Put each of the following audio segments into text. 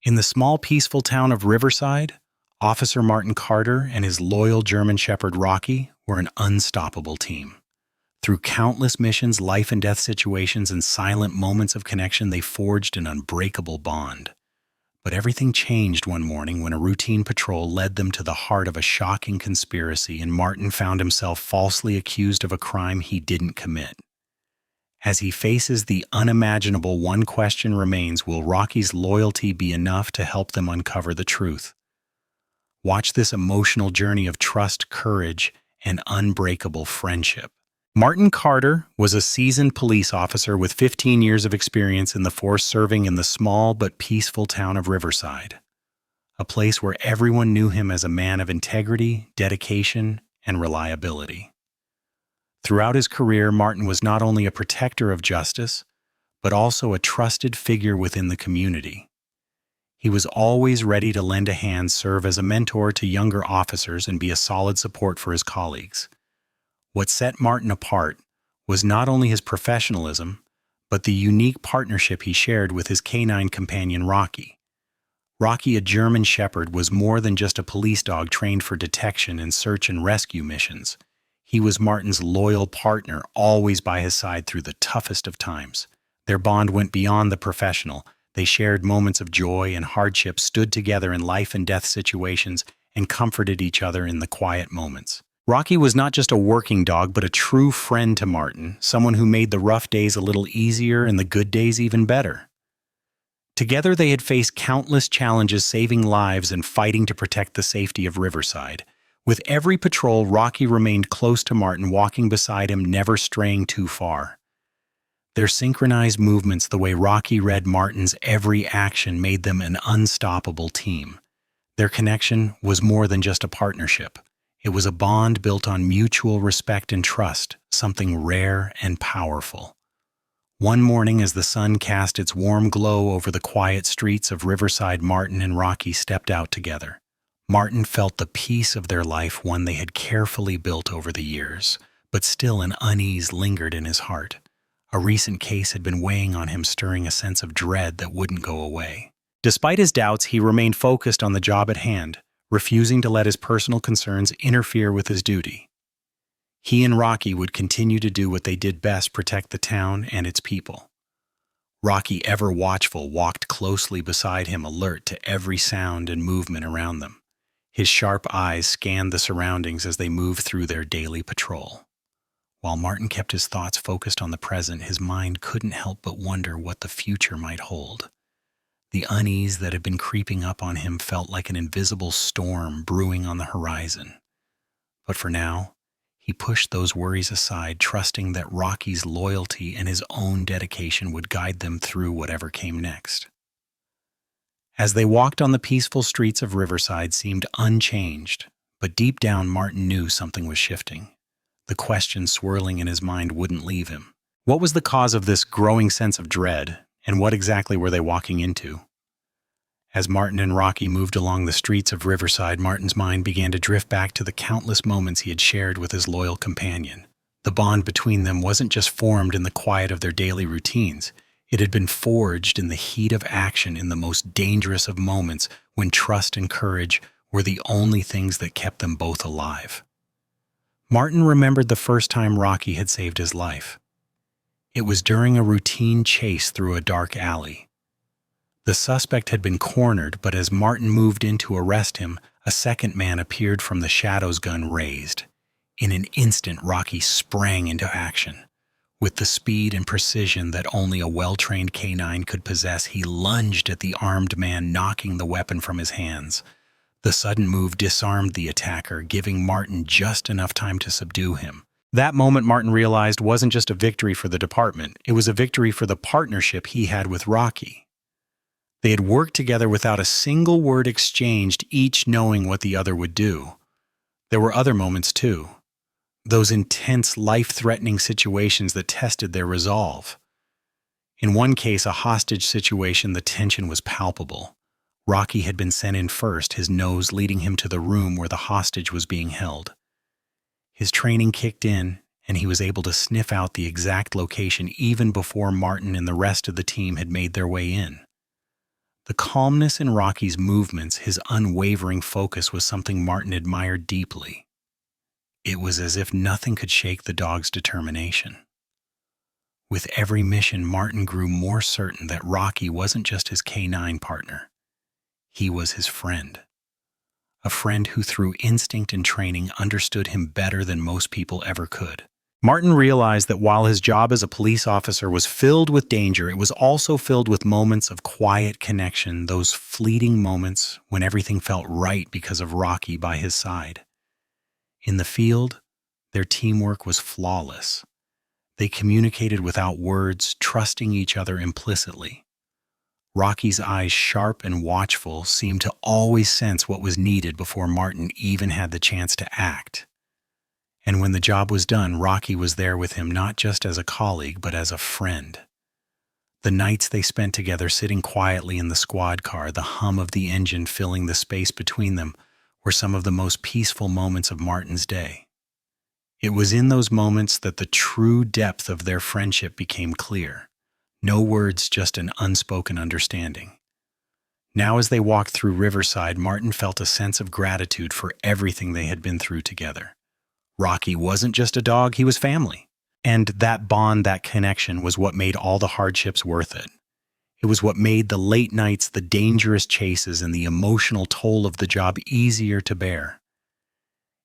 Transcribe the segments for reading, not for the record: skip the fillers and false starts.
In the small, peaceful town of Riverside, Officer Martin Carter and his loyal German Shepherd Rocky were an unstoppable team. Through countless missions, life and death situations, and silent moments of connection, they forged an unbreakable bond. But everything changed one morning when a routine patrol led them to the heart of a shocking conspiracy, and Martin found himself falsely accused of a crime he didn't commit. As he faces the unimaginable, one question remains: will Rocky's loyalty be enough to help them uncover the truth? Watch this emotional journey of trust, courage, and unbreakable friendship. Martin Carter was a seasoned police officer with 15 years of experience in the force, serving in the small but peaceful town of Riverside, a place where everyone knew him as a man of integrity, dedication, and reliability. Throughout his career, Martin was not only a protector of justice, but also a trusted figure within the community. He was always ready to lend a hand, serve as a mentor to younger officers, and be a solid support for his colleagues. What set Martin apart was not only his professionalism, but the unique partnership he shared with his canine companion Rocky. Rocky, a German Shepherd, was more than just a police dog trained for detection and search and rescue missions. He was Martin's loyal partner, always by his side through the toughest of times. Their bond went beyond the professional. They shared moments of joy and hardship, stood together in life and death situations, and comforted each other in the quiet moments. Rocky was not just a working dog, but a true friend to Martin, someone who made the rough days a little easier and the good days even better. Together they had faced countless challenges, saving lives and fighting to protect the safety of Riverside. With every patrol, Rocky remained close to Martin, walking beside him, never straying too far. Their synchronized movements, the way Rocky read Martin's every action, made them an unstoppable team. Their connection was more than just a partnership. It was a bond built on mutual respect and trust, something rare and powerful. One morning, as the sun cast its warm glow over the quiet streets of Riverside, Martin and Rocky stepped out together. Martin felt the peace of their life, one they had carefully built over the years, but still an unease lingered in his heart. A recent case had been weighing on him, stirring a sense of dread that wouldn't go away. Despite his doubts, he remained focused on the job at hand, refusing to let his personal concerns interfere with his duty. He and Rocky would continue to do what they did best: protect the town and its people. Rocky, ever watchful, walked closely beside him, alert to every sound and movement around them. His sharp eyes scanned the surroundings as they moved through their daily patrol. While Martin kept his thoughts focused on the present, his mind couldn't help but wonder what the future might hold. The unease that had been creeping up on him felt like an invisible storm brewing on the horizon. But for now, he pushed those worries aside, trusting that Rocky's loyalty and his own dedication would guide them through whatever came next. As they walked on, the peaceful streets of Riverside seemed unchanged, but deep down Martin knew something was shifting. The question swirling in his mind wouldn't leave him. What was the cause of this growing sense of dread, and what exactly were they walking into? As Martin and Rocky moved along the streets of Riverside, Martin's mind began to drift back to the countless moments he had shared with his loyal companion. The bond between them wasn't just formed in the quiet of their daily routines. It had been forged in the heat of action, in the most dangerous of moments, when trust and courage were the only things that kept them both alive. Martin remembered the first time Rocky had saved his life. It was during a routine chase through a dark alley. The suspect had been cornered, but as Martin moved in to arrest him, a second man appeared from the shadows, gun raised. In an instant, Rocky sprang into action. With the speed and precision that only a well-trained canine could possess, he lunged at the armed man, knocking the weapon from his hands. The sudden move disarmed the attacker, giving Martin just enough time to subdue him. That moment, Martin realized, wasn't just a victory for the department. It was a victory for the partnership he had with Rocky. They had worked together without a single word exchanged, each knowing what the other would do. There were other moments too. Those intense, life-threatening situations that tested their resolve. In one case, a hostage situation, the tension was palpable. Rocky had been sent in first, his nose leading him to the room where the hostage was being held. His training kicked in, and he was able to sniff out the exact location even before Martin and the rest of the team had made their way in. The calmness in Rocky's movements, his unwavering focus, was something Martin admired deeply. It was as if nothing could shake the dog's determination. With every mission, Martin grew more certain that Rocky wasn't just his canine partner. He was his friend. A friend who, through instinct and training, understood him better than most people ever could. Martin realized that while his job as a police officer was filled with danger, it was also filled with moments of quiet connection, those fleeting moments when everything felt right because of Rocky by his side. In the field, their teamwork was flawless. They communicated without words, trusting each other implicitly. Rocky's eyes, sharp and watchful, seemed to always sense what was needed before Martin even had the chance to act. And when the job was done, Rocky was there with him not just as a colleague, but as a friend. The nights they spent together sitting quietly in the squad car, the hum of the engine filling the space between them, were some of the most peaceful moments of Martin's day. It was in those moments that the true depth of their friendship became clear. No words, just an unspoken understanding. Now as they walked through Riverside, Martin felt a sense of gratitude for everything they had been through together. Rocky wasn't just a dog, he was family. And that bond, that connection, was what made all the hardships worth it. It was what made the late nights, the dangerous chases, and the emotional toll of the job easier to bear.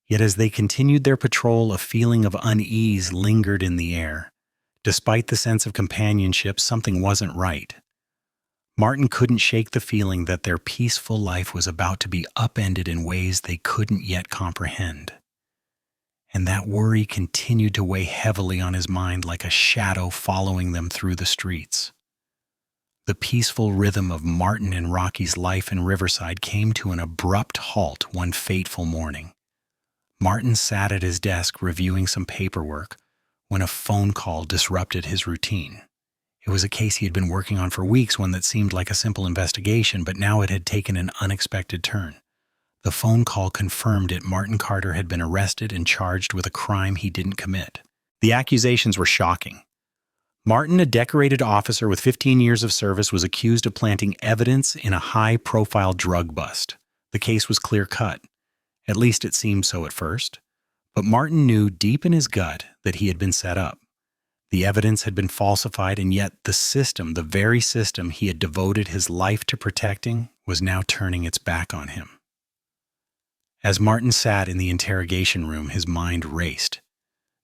Yet as they continued their patrol, a feeling of unease lingered in the air. Despite the sense of companionship, something wasn't right. Martin couldn't shake the feeling that their peaceful life was about to be upended in ways they couldn't yet comprehend. And that worry continued to weigh heavily on his mind like a shadow following them through the streets. The peaceful rhythm of Martin and Rocky's life in Riverside came to an abrupt halt one fateful morning. Martin sat at his desk reviewing some paperwork when a phone call disrupted his routine. It was a case he had been working on for weeks, one that seemed like a simple investigation, but now it had taken an unexpected turn. The phone call confirmed it. Martin Carter had been arrested and charged with a crime he didn't commit. The accusations were shocking. Martin, a decorated officer with 15 years of service, was accused of planting evidence in a high-profile drug bust. The case was clear-cut. At least it seemed so at first. But Martin knew deep in his gut that he had been set up. The evidence had been falsified, and yet the system, the very system he had devoted his life to protecting, was now turning its back on him. As Martin sat in the interrogation room, his mind raced.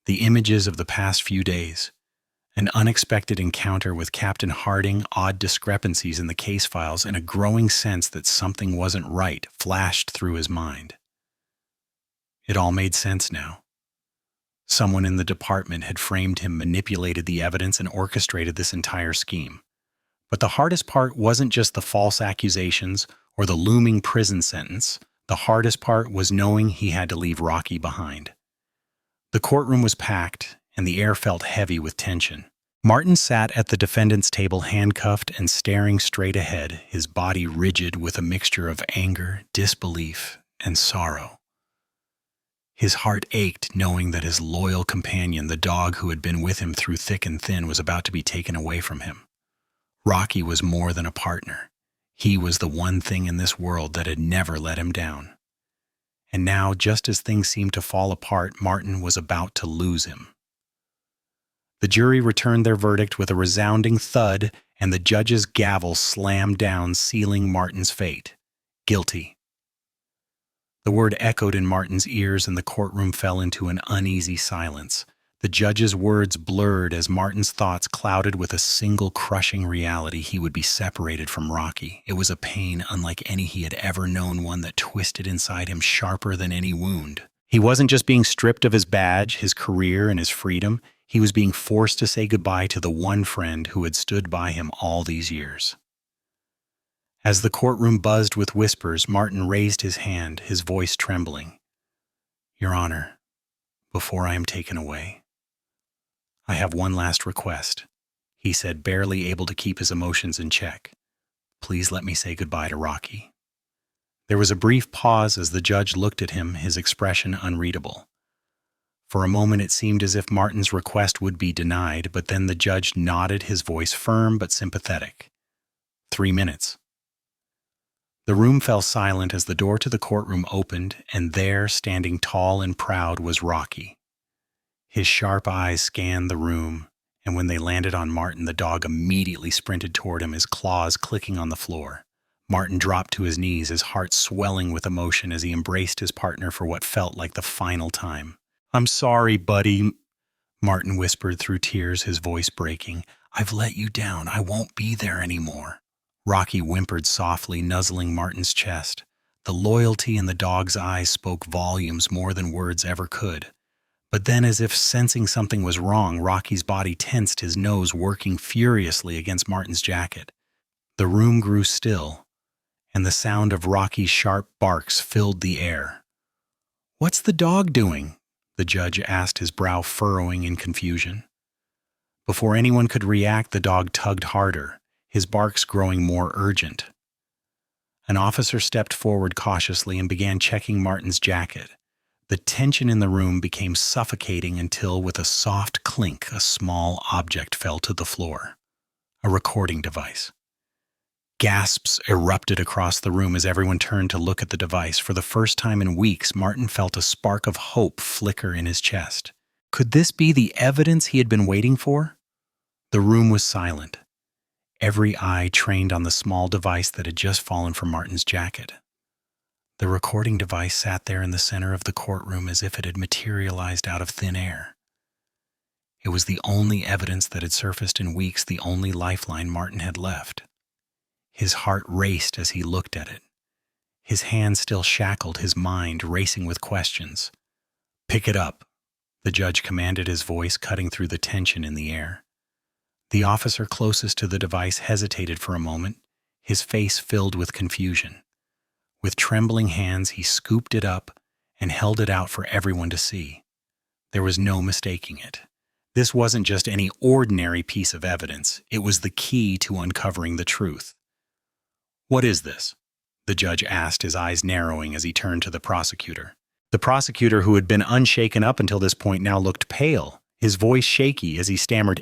The images of the past few days, an unexpected encounter with Captain Harding, odd discrepancies in the case files, and a growing sense that something wasn't right flashed through his mind. It all made sense now. Someone in the department had framed him, manipulated the evidence, and orchestrated this entire scheme. But the hardest part wasn't just the false accusations or the looming prison sentence. The hardest part was knowing he had to leave Rocky behind. The courtroom was packed, and the air felt heavy with tension. Martin sat at the defendant's table, handcuffed and staring straight ahead, his body rigid with a mixture of anger, disbelief, and sorrow. His heart ached knowing that his loyal companion, the dog who had been with him through thick and thin, was about to be taken away from him. Rocky was more than a partner. He was the one thing in this world that had never let him down. And now, just as things seemed to fall apart, Martin was about to lose him. The jury returned their verdict with a resounding thud, and the judge's gavel slammed down, sealing Martin's fate. Guilty. The word echoed in Martin's ears, and the courtroom fell into an uneasy silence. The judge's words blurred as Martin's thoughts clouded with a single crushing reality: he would be separated from Rocky. It was a pain unlike any he had ever known, one that twisted inside him sharper than any wound. He wasn't just being stripped of his badge, his career, and his freedom. He was being forced to say goodbye to the one friend who had stood by him all these years. As the courtroom buzzed with whispers, Martin raised his hand, his voice trembling. "Your Honor, before I am taken away, I have one last request," he said, barely able to keep his emotions in check. "Please let me say goodbye to Rocky." There was a brief pause as the judge looked at him, his expression unreadable. For a moment it seemed as if Martin's request would be denied, but then the judge nodded, his voice firm but sympathetic. 3 minutes. The room fell silent as the door to the courtroom opened, and there, standing tall and proud, was Rocky. His sharp eyes scanned the room, and when they landed on Martin, the dog immediately sprinted toward him, his claws clicking on the floor. Martin dropped to his knees, his heart swelling with emotion as he embraced his partner for what felt like the final time. "I'm sorry, buddy," Martin whispered through tears, his voice breaking. "I've let you down. I won't be there anymore." Rocky whimpered softly, nuzzling Martin's chest. The loyalty in the dog's eyes spoke volumes more than words ever could. But then, as if sensing something was wrong, Rocky's body tensed, his nose working furiously against Martin's jacket. The room grew still, and the sound of Rocky's sharp barks filled the air. "What's the dog doing?" the judge asked, his brow furrowing in confusion. Before anyone could react, the dog tugged harder, his barks growing more urgent. An officer stepped forward cautiously and began checking Martin's jacket. The tension in the room became suffocating until, with a soft clink, a small object fell to the floor. A recording device. Gasps erupted across the room as everyone turned to look at the device. For the first time in weeks, Martin felt a spark of hope flicker in his chest. Could this be the evidence he had been waiting for? The room was silent, every eye trained on the small device that had just fallen from Martin's jacket. The recording device sat there in the center of the courtroom as if it had materialized out of thin air. It was the only evidence that had surfaced in weeks, the only lifeline Martin had left. His heart raced as he looked at it. His hands still shackled, his mind racing with questions. "Pick it up," the judge commanded, his voice cutting through the tension in the air. The officer closest to the device hesitated for a moment, his face filled with confusion. With trembling hands, he scooped it up and held it out for everyone to see. There was no mistaking it. This wasn't just any ordinary piece of evidence. It was the key to uncovering the truth. "What is this?" the judge asked, his eyes narrowing as he turned to the prosecutor. The prosecutor, who had been unshaken up until this point, now looked pale, his voice shaky as he stammered,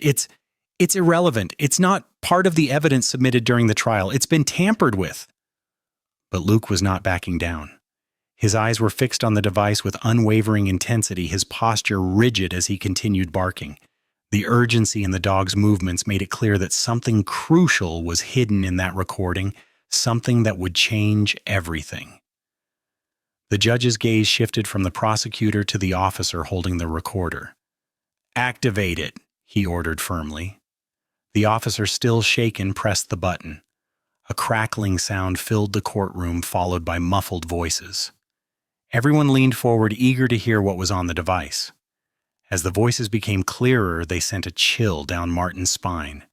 It's irrelevant. It's not part of the evidence submitted during the trial. It's been tampered with." But Luke was not backing down. His eyes were fixed on the device with unwavering intensity, his posture rigid as he continued barking. The urgency in the dog's movements made it clear that something crucial was hidden in that recording, something that would change everything. The judge's gaze shifted from the prosecutor to the officer holding the recorder. "Activate it," he ordered firmly. The officer, still shaken, pressed the button. A crackling sound filled the courtroom, followed by muffled voices. Everyone leaned forward, eager to hear what was on the device. As the voices became clearer, they sent a chill down Martin's spine.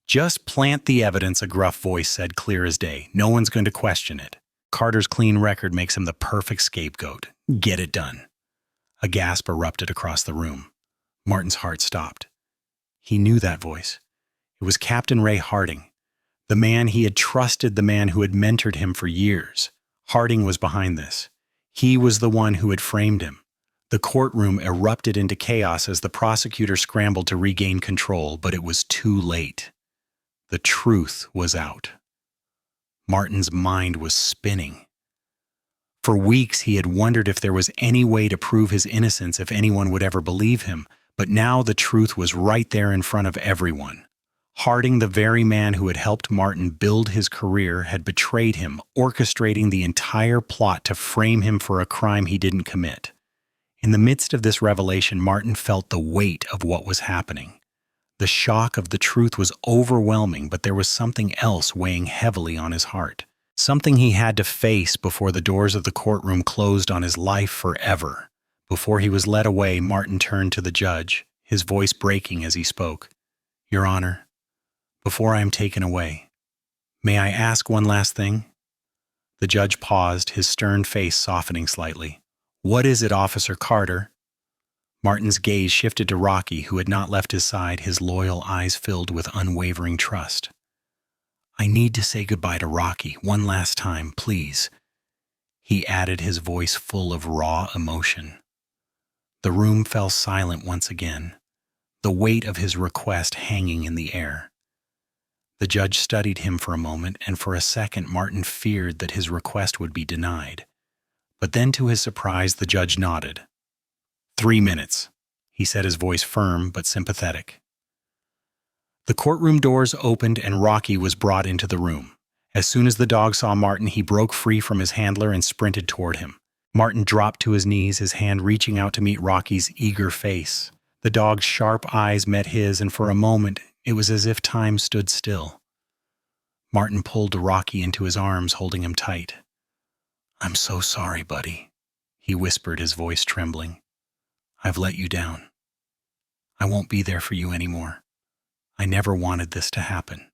"Just plant the evidence," a gruff voice said, clear as day. "No one's going to question it. Carter's clean record makes him the perfect scapegoat. Get it done." A gasp erupted across the room. Martin's heart stopped. He knew that voice. It was Captain Ray Harding, the man he had trusted, the man who had mentored him for years. Harding was behind this. He was the one who had framed him. The courtroom erupted into chaos as the prosecutor scrambled to regain control, but it was too late. The truth was out. Martin's mind was spinning. For weeks he had wondered if there was any way to prove his innocence, if anyone would ever believe him, but now the truth was right there in front of everyone. Harding, the very man who had helped Martin build his career, had betrayed him, orchestrating the entire plot to frame him for a crime he didn't commit. In the midst of this revelation, Martin felt the weight of what was happening. The shock of the truth was overwhelming, but there was something else weighing heavily on his heart. Something he had to face before the doors of the courtroom closed on his life forever. Before he was led away, Martin turned to the judge, his voice breaking as he spoke. "Your Honor, before I am taken away, may I ask one last thing?" The judge paused, his stern face softening slightly. "What is it, Officer Carter?" Martin's gaze shifted to Rocky, who had not left his side, his loyal eyes filled with unwavering trust. "I need to say goodbye to Rocky one last time, please," he added, his voice full of raw emotion. The room fell silent once again, the weight of his request hanging in the air. The judge studied him for a moment, and for a second Martin feared that his request would be denied. But then, to his surprise, the judge nodded. 3 minutes, he said, his voice firm but sympathetic. The courtroom doors opened and Rocky was brought into the room. As soon as the dog saw Martin, he broke free from his handler and sprinted toward him. Martin dropped to his knees, his hand reaching out to meet Rocky's eager face. The dog's sharp eyes met his, and for a moment it was as if time stood still. Martin pulled Rocky into his arms, holding him tight. "I'm so sorry, buddy," he whispered, his voice trembling. "I've let you down. I won't be there for you anymore. I never wanted this to happen."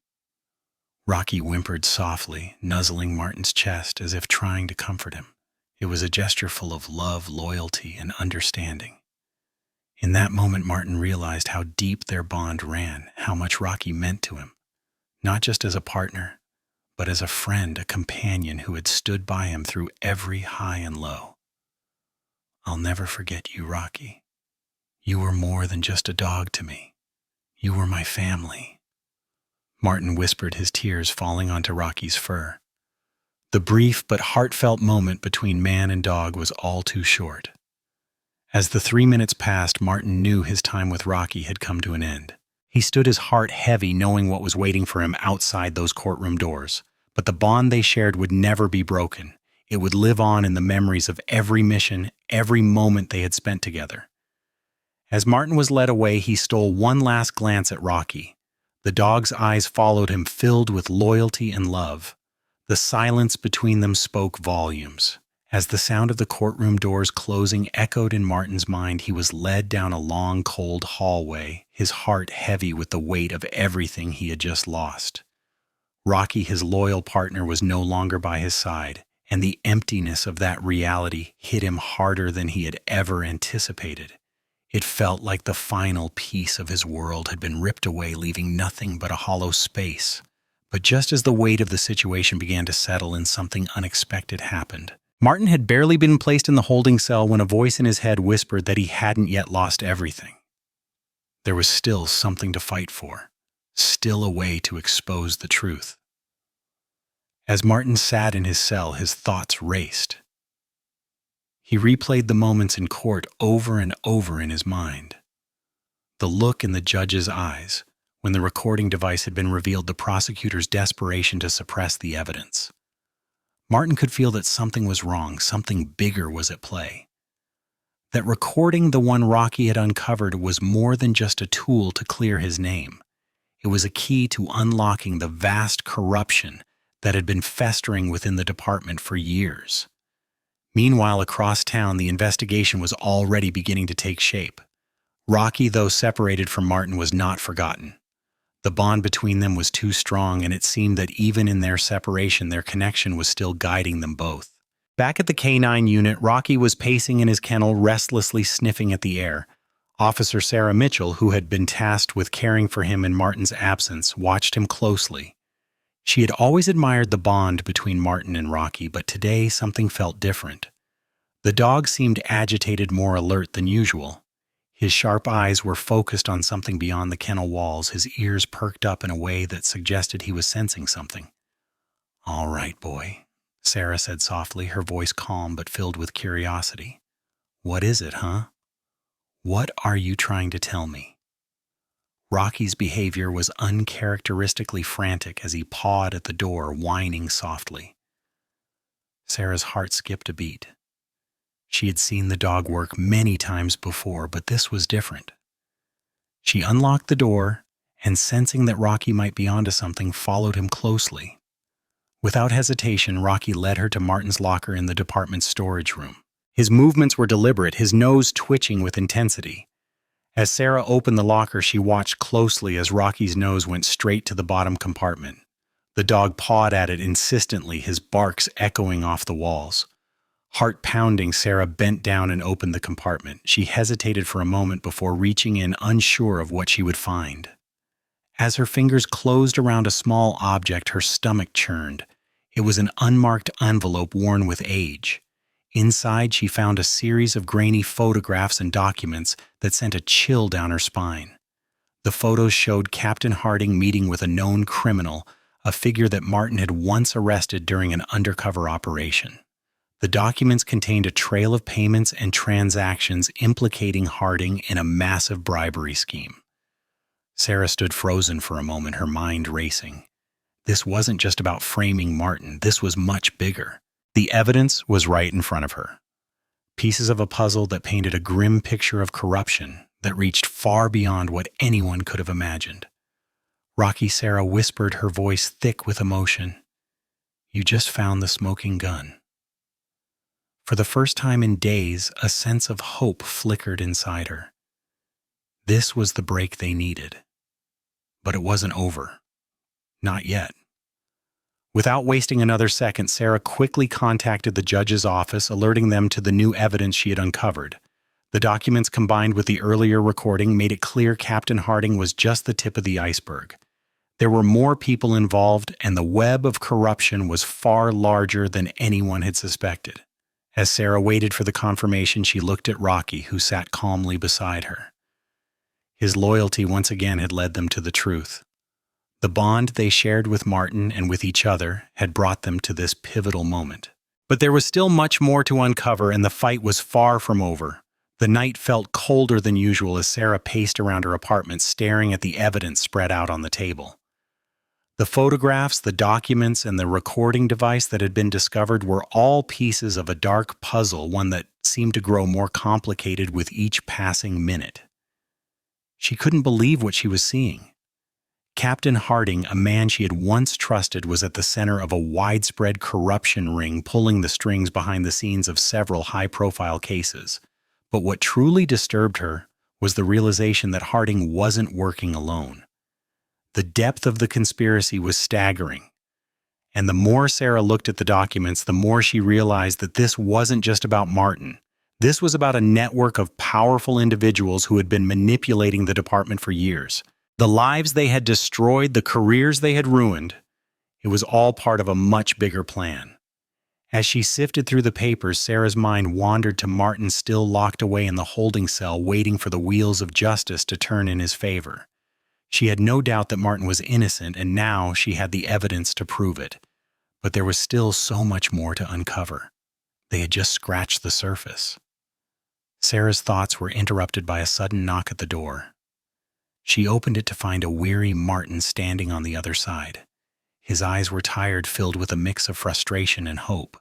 Rocky whimpered softly, nuzzling Martin's chest as if trying to comfort him. It was a gesture full of love, loyalty, and understanding. In that moment, Martin realized how deep their bond ran, how much Rocky meant to him, not just as a partner, but as a friend, a companion who had stood by him through every high and low. "I'll never forget you, Rocky. You were more than just a dog to me. You were my family." Martin whispered, his tears falling onto Rocky's fur. The brief but heartfelt moment between man and dog was all too short. As the 3 minutes passed, Martin knew his time with Rocky had come to an end. He stood, his heart heavy, knowing what was waiting for him outside those courtroom doors. But the bond they shared would never be broken. It would live on in the memories of every mission, every moment they had spent together. As Martin was led away, he stole one last glance at Rocky. The dog's eyes followed him, filled with loyalty and love. The silence between them spoke volumes. As the sound of the courtroom doors closing echoed in Martin's mind, he was led down a long, cold hallway, his heart heavy with the weight of everything he had just lost. Rocky, his loyal partner, was no longer by his side, and the emptiness of that reality hit him harder than he had ever anticipated. It felt like the final piece of his world had been ripped away, leaving nothing but a hollow space. But just as the weight of the situation began to settle in, something unexpected happened. Martin had barely been placed in the holding cell when a voice in his head whispered that he hadn't yet lost everything. There was still something to fight for, still a way to expose the truth. As Martin sat in his cell, his thoughts raced. He replayed the moments in court over and over in his mind. The look in the judge's eyes when the recording device had been revealed, the prosecutor's desperation to suppress the evidence. Martin could feel that something was wrong, something bigger was at play. That recording, the one Rocky had uncovered, was more than just a tool to clear his name. It was a key to unlocking the vast corruption that had been festering within the department for years. Meanwhile, across town, the investigation was already beginning to take shape. Rocky, though separated from Martin, was not forgotten. The bond between them was too strong, and it seemed that even in their separation, their connection was still guiding them both. Back at the K-9 unit, Rocky was pacing in his kennel, restlessly sniffing at the air. Officer Sarah Mitchell, who had been tasked with caring for him in Martin's absence, watched him closely. She had always admired the bond between Martin and Rocky, but today something felt different. The dog seemed agitated, more alert than usual. His sharp eyes were focused on something beyond the kennel walls, his ears perked up in a way that suggested he was sensing something. "All right, boy," Sarah said softly, her voice calm but filled with curiosity. "What is it, huh? What are you trying to tell me?" Rocky's behavior was uncharacteristically frantic as he pawed at the door, whining softly. Sarah's heart skipped a beat. She had seen the dog work many times before, but this was different. She unlocked the door and, sensing that Rocky might be onto something, followed him closely. Without hesitation, Rocky led her to Martin's locker in the department's storage room. His movements were deliberate, his nose twitching with intensity. As Sarah opened the locker, she watched closely as Rocky's nose went straight to the bottom compartment. The dog pawed at it insistently, his barks echoing off the walls. Heart pounding, Sarah bent down and opened the compartment. She hesitated for a moment before reaching in, unsure of what she would find. As her fingers closed around a small object, her stomach churned. It was an unmarked envelope worn with age. Inside, she found a series of grainy photographs and documents that sent a chill down her spine. The photos showed Captain Harding meeting with a known criminal, a figure that Martin had once arrested during an undercover operation. The documents contained a trail of payments and transactions implicating Harding in a massive bribery scheme. Sarah stood frozen for a moment, her mind racing. This wasn't just about framing Martin, this was much bigger. The evidence was right in front of her. Pieces of a puzzle that painted a grim picture of corruption that reached far beyond what anyone could have imagined. Rocky Sarah whispered, her voice thick with emotion, "You just found the smoking gun." For the first time in days, a sense of hope flickered inside her. This was the break they needed. But it wasn't over. Not yet. Without wasting another second, Sarah quickly contacted the judge's office, alerting them to the new evidence she had uncovered. The documents combined with the earlier recording made it clear Captain Harding was just the tip of the iceberg. There were more people involved, and the web of corruption was far larger than anyone had suspected. As Sarah waited for the confirmation, she looked at Rocky, who sat calmly beside her. His loyalty once again had led them to the truth. The bond they shared with Martin and with each other had brought them to this pivotal moment. But there was still much more to uncover, and the fight was far from over. The night felt colder than usual as Sarah paced around her apartment, staring at the evidence spread out on the table. The photographs, the documents, and the recording device that had been discovered were all pieces of a dark puzzle, one that seemed to grow more complicated with each passing minute. She couldn't believe what she was seeing. Captain Harding, a man she had once trusted, was at the center of a widespread corruption ring, pulling the strings behind the scenes of several high-profile cases. But what truly disturbed her was the realization that Harding wasn't working alone. The depth of the conspiracy was staggering. And the more Sarah looked at the documents, the more she realized that this wasn't just about Martin. This was about a network of powerful individuals who had been manipulating the department for years. The lives they had destroyed, the careers they had ruined, it was all part of a much bigger plan. As she sifted through the papers, Sarah's mind wandered to Martin still locked away in the holding cell, waiting for the wheels of justice to turn in his favor. She had no doubt that Martin was innocent, and now she had the evidence to prove it. But there was still so much more to uncover. They had just scratched the surface. Sarah's thoughts were interrupted by a sudden knock at the door. She opened it to find a weary Martin standing on the other side. His eyes were tired, filled with a mix of frustration and hope.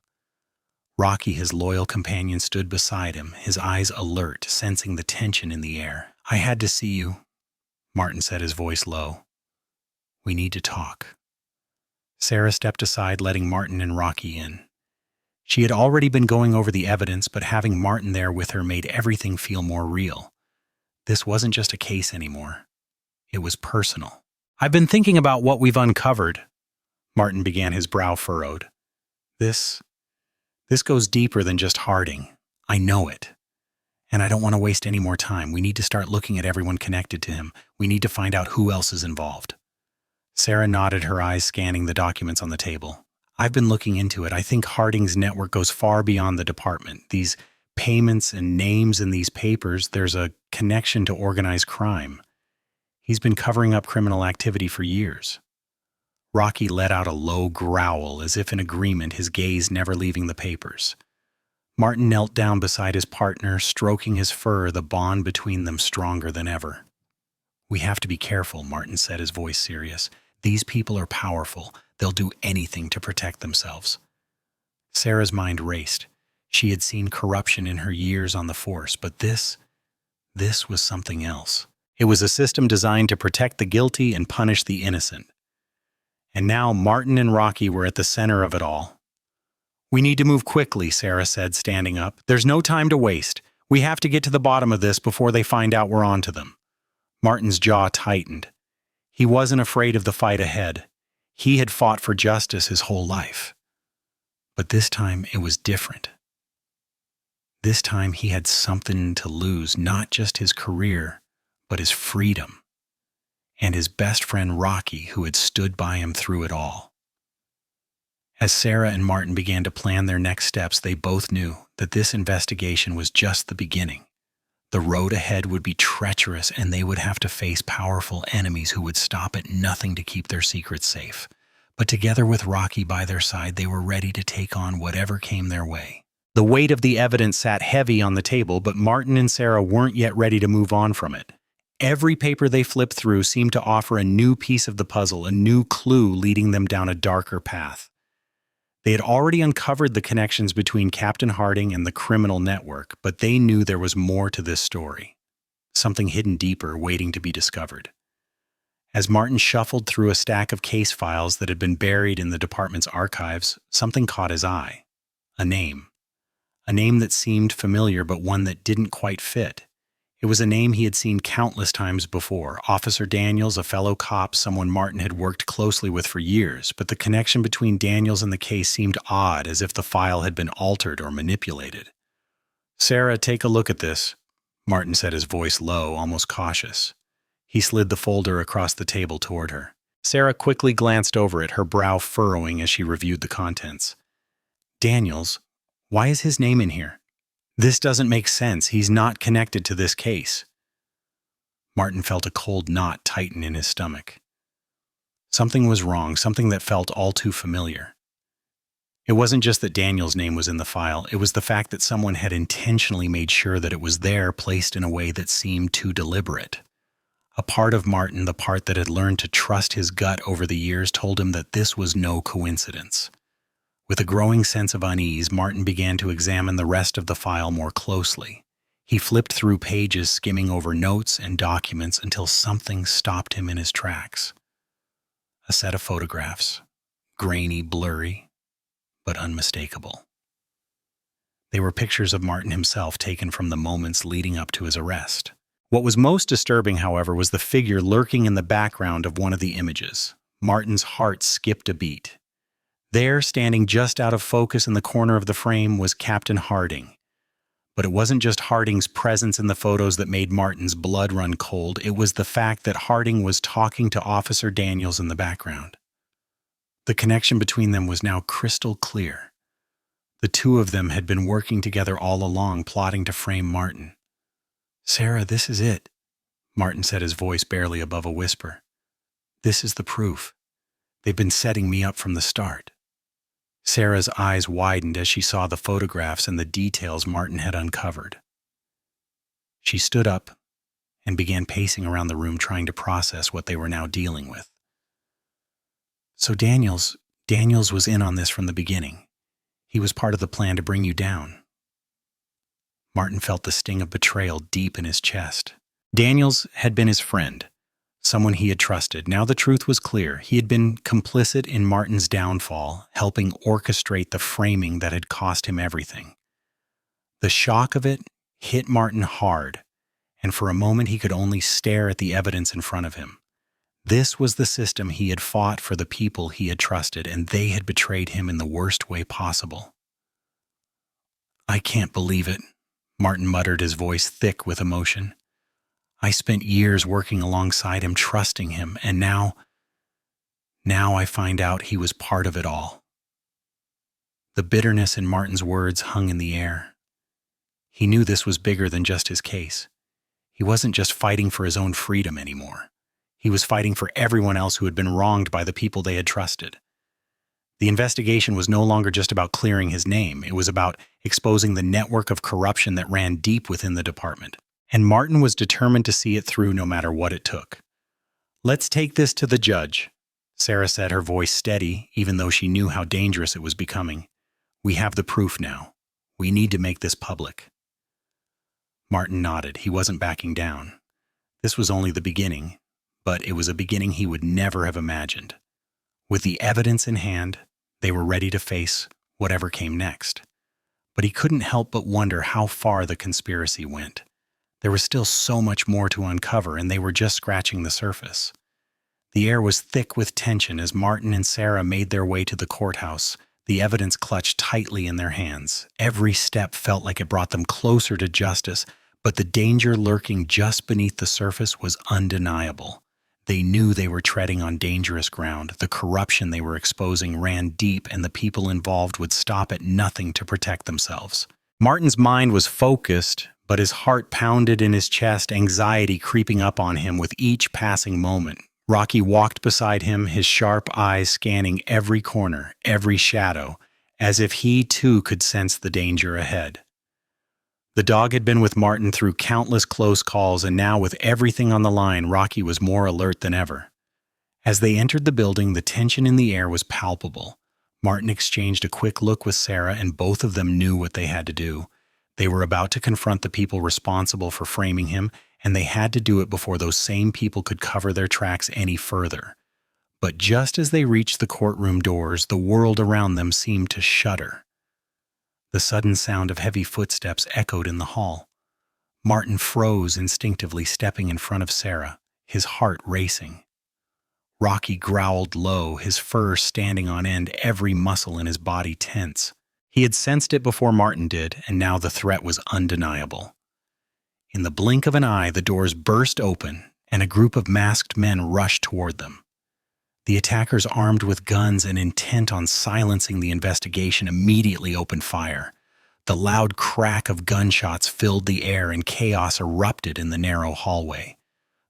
Rocky, his loyal companion, stood beside him, his eyes alert, sensing the tension in the air. "I had to see you," Martin said, his voice low. "We need to talk." Sarah stepped aside, letting Martin and Rocky in. She had already been going over the evidence, but having Martin there with her made everything feel more real. This wasn't just a case anymore. It was personal. "I've been thinking about what we've uncovered," Martin began, his brow furrowed. This goes deeper than just Harding. I know it. And I don't want to waste any more time. We need to start looking at everyone connected to him. We need to find out who else is involved." Sarah nodded, her eyes scanning the documents on the table. "I've been looking into it. I think Harding's network goes far beyond the department. These payments and names in these papers, there's a connection to organized crime. He's been covering up criminal activity for years." Rocky let out a low growl, as if in agreement, his gaze never leaving the papers. Martin knelt down beside his partner, stroking his fur, the bond between them stronger than ever. "We have to be careful," Martin said, his voice serious. "These people are powerful. They'll do anything to protect themselves." Sarah's mind raced. She had seen corruption in her years on the force, but this was something else. It was a system designed to protect the guilty and punish the innocent. And now Martin and Rocky were at the center of it all. "We need to move quickly," Sarah said, standing up. "There's no time to waste. We have to get to the bottom of this before they find out we're onto them." Martin's jaw tightened. He wasn't afraid of the fight ahead. He had fought for justice his whole life. But this time it was different. This time he had something to lose, not just his career, but his freedom. And his best friend Rocky, who had stood by him through it all. As Sarah and Martin began to plan their next steps, they both knew that this investigation was just the beginning. The road ahead would be treacherous, and they would have to face powerful enemies who would stop at nothing to keep their secrets safe. But together with Rocky by their side, they were ready to take on whatever came their way. The weight of the evidence sat heavy on the table, but Martin and Sarah weren't yet ready to move on from it. Every paper they flipped through seemed to offer a new piece of the puzzle, a new clue leading them down a darker path. They had already uncovered the connections between Captain Harding and the criminal network, but they knew there was more to this story, something hidden deeper waiting to be discovered. As Martin shuffled through a stack of case files that had been buried in the department's archives, something caught his eye. A name. A name that seemed familiar, but one that didn't quite fit. It was a name he had seen countless times before. Officer Daniels, a fellow cop, someone Martin had worked closely with for years, but the connection between Daniels and the case seemed odd, as if the file had been altered or manipulated. "Sarah, take a look at this," Martin said, his voice low, almost cautious. He slid the folder across the table toward her. Sarah quickly glanced over it, her brow furrowing as she reviewed the contents. "Daniels? Why is his name in here? This doesn't make sense. He's not connected to this case." Martin felt a cold knot tighten in his stomach. Something was wrong, something that felt all too familiar. It wasn't just that Daniel's name was in the file, it was the fact that someone had intentionally made sure that it was there, placed in a way that seemed too deliberate. A part of Martin, the part that had learned to trust his gut over the years, told him that this was no coincidence. With a growing sense of unease, Martin began to examine the rest of the file more closely. He flipped through pages, skimming over notes and documents until something stopped him in his tracks. A set of photographs, grainy, blurry, but unmistakable. They were pictures of Martin himself, taken from the moments leading up to his arrest. What was most disturbing, however, was the figure lurking in the background of one of the images. Martin's heart skipped a beat. There, standing just out of focus in the corner of the frame, was Captain Harding. But it wasn't just Harding's presence in the photos that made Martin's blood run cold. It was the fact that Harding was talking to Officer Daniels in the background. The connection between them was now crystal clear. The two of them had been working together all along, plotting to frame Martin. "Sarah, this is it," Martin said, his voice barely above a whisper. "This is the proof. They've been setting me up from the start." Sarah's eyes widened as she saw the photographs and the details Martin had uncovered. She stood up and began pacing around the room, trying to process what they were now dealing with. "So Daniels was in on this from the beginning. He was part of the plan to bring you down." Martin felt the sting of betrayal deep in his chest. Daniels had been his friend, someone he had trusted. Now the truth was clear. He had been complicit in Martin's downfall, helping orchestrate the framing that had cost him everything. The shock of it hit Martin hard, and for a moment he could only stare at the evidence in front of him. This was the system he had fought for, the people he had trusted, and they had betrayed him in the worst way possible. "I can't believe it," Martin muttered, his voice thick with emotion. "I spent years working alongside him, trusting him, and now I find out he was part of it all." The bitterness in Martin's words hung in the air. He knew this was bigger than just his case. He wasn't just fighting for his own freedom anymore. He was fighting for everyone else who had been wronged by the people they had trusted. The investigation was no longer just about clearing his name. It was about exposing the network of corruption that ran deep within the department. And Martin was determined to see it through no matter what it took. "Let's take this to the judge," Sarah said, her voice steady, even though she knew how dangerous it was becoming. "We have the proof now. We need to make this public." Martin nodded. He wasn't backing down. This was only the beginning, but it was a beginning he would never have imagined. With the evidence in hand, they were ready to face whatever came next. But he couldn't help but wonder how far the conspiracy went. There was still so much more to uncover, and they were just scratching the surface. The air was thick with tension as Martin and Sarah made their way to the courthouse, the evidence clutched tightly in their hands. Every step felt like it brought them closer to justice, but the danger lurking just beneath the surface was undeniable. They knew they were treading on dangerous ground. The corruption they were exposing ran deep, and the people involved would stop at nothing to protect themselves. Martin's mind was focused, but his heart pounded in his chest, anxiety creeping up on him with each passing moment. Rocky walked beside him, his sharp eyes scanning every corner, every shadow, as if he too could sense the danger ahead. The dog had been with Martin through countless close calls, and now with everything on the line, Rocky was more alert than ever. As they entered the building, the tension in the air was palpable. Martin exchanged a quick look with Sarah, and both of them knew what they had to do. They were about to confront the people responsible for framing him, and they had to do it before those same people could cover their tracks any further. But just as they reached the courtroom doors, the world around them seemed to shudder. The sudden sound of heavy footsteps echoed in the hall. Martin froze instinctively, stepping in front of Sarah, his heart racing. Rocky growled low, his fur standing on end, every muscle in his body tense. He had sensed it before Martin did, and now the threat was undeniable. In the blink of an eye, the doors burst open, and a group of masked men rushed toward them. The attackers, armed with guns and intent on silencing the investigation, immediately opened fire. The loud crack of gunshots filled the air, and chaos erupted in the narrow hallway.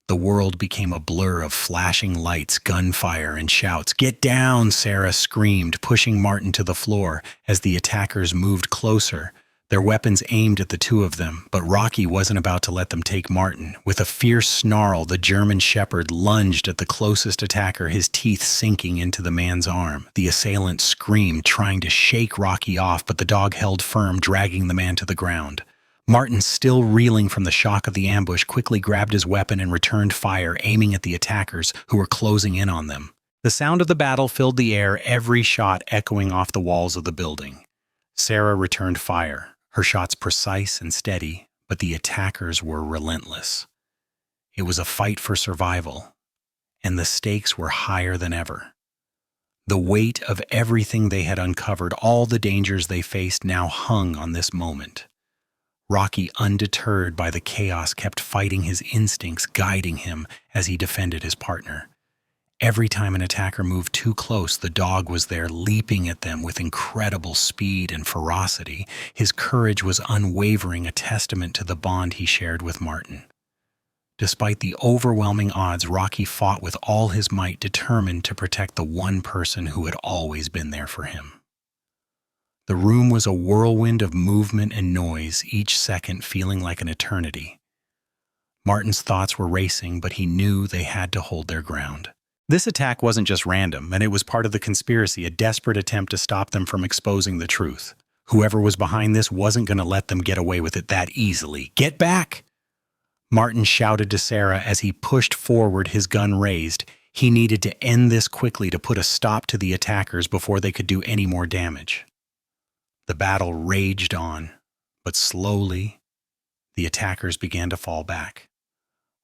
The world became a blur of flashing lights, gunfire, and shouts. "Get down!" Sarah screamed, pushing Martin to the floor as the attackers moved closer, their weapons aimed at the two of them. But Rocky wasn't about to let them take Martin. With a fierce snarl, the German shepherd lunged at the closest attacker, his teeth sinking into the man's arm. The assailant screamed, trying to shake Rocky off, but the dog held firm, dragging the man to the ground. Martin, still reeling from the shock of the ambush, quickly grabbed his weapon and returned fire, aiming at the attackers who were closing in on them. The sound of the battle filled the air, every shot echoing off the walls of the building. Sarah returned fire, her shots precise and steady, but the attackers were relentless. It was a fight for survival, and the stakes were higher than ever. The weight of everything they had uncovered, all the dangers they faced, now hung on this moment. Rocky, undeterred by the chaos, kept fighting his instincts, guiding him as he defended his partner. Every time an attacker moved too close, the dog was there, leaping at them with incredible speed and ferocity. His courage was unwavering, a testament to the bond he shared with Martin. Despite the overwhelming odds, Rocky fought with all his might, determined to protect the one person who had always been there for him. The room was a whirlwind of movement and noise, each second feeling like an eternity. Martin's thoughts were racing, but he knew they had to hold their ground. This attack wasn't just random, and it was part of the conspiracy, a desperate attempt to stop them from exposing the truth. Whoever was behind this wasn't going to let them get away with it that easily. "Get back!" Martin shouted to Sarah as he pushed forward, his gun raised. He needed to end this quickly to put a stop to the attackers before they could do any more damage. The battle raged on, but slowly, the attackers began to fall back.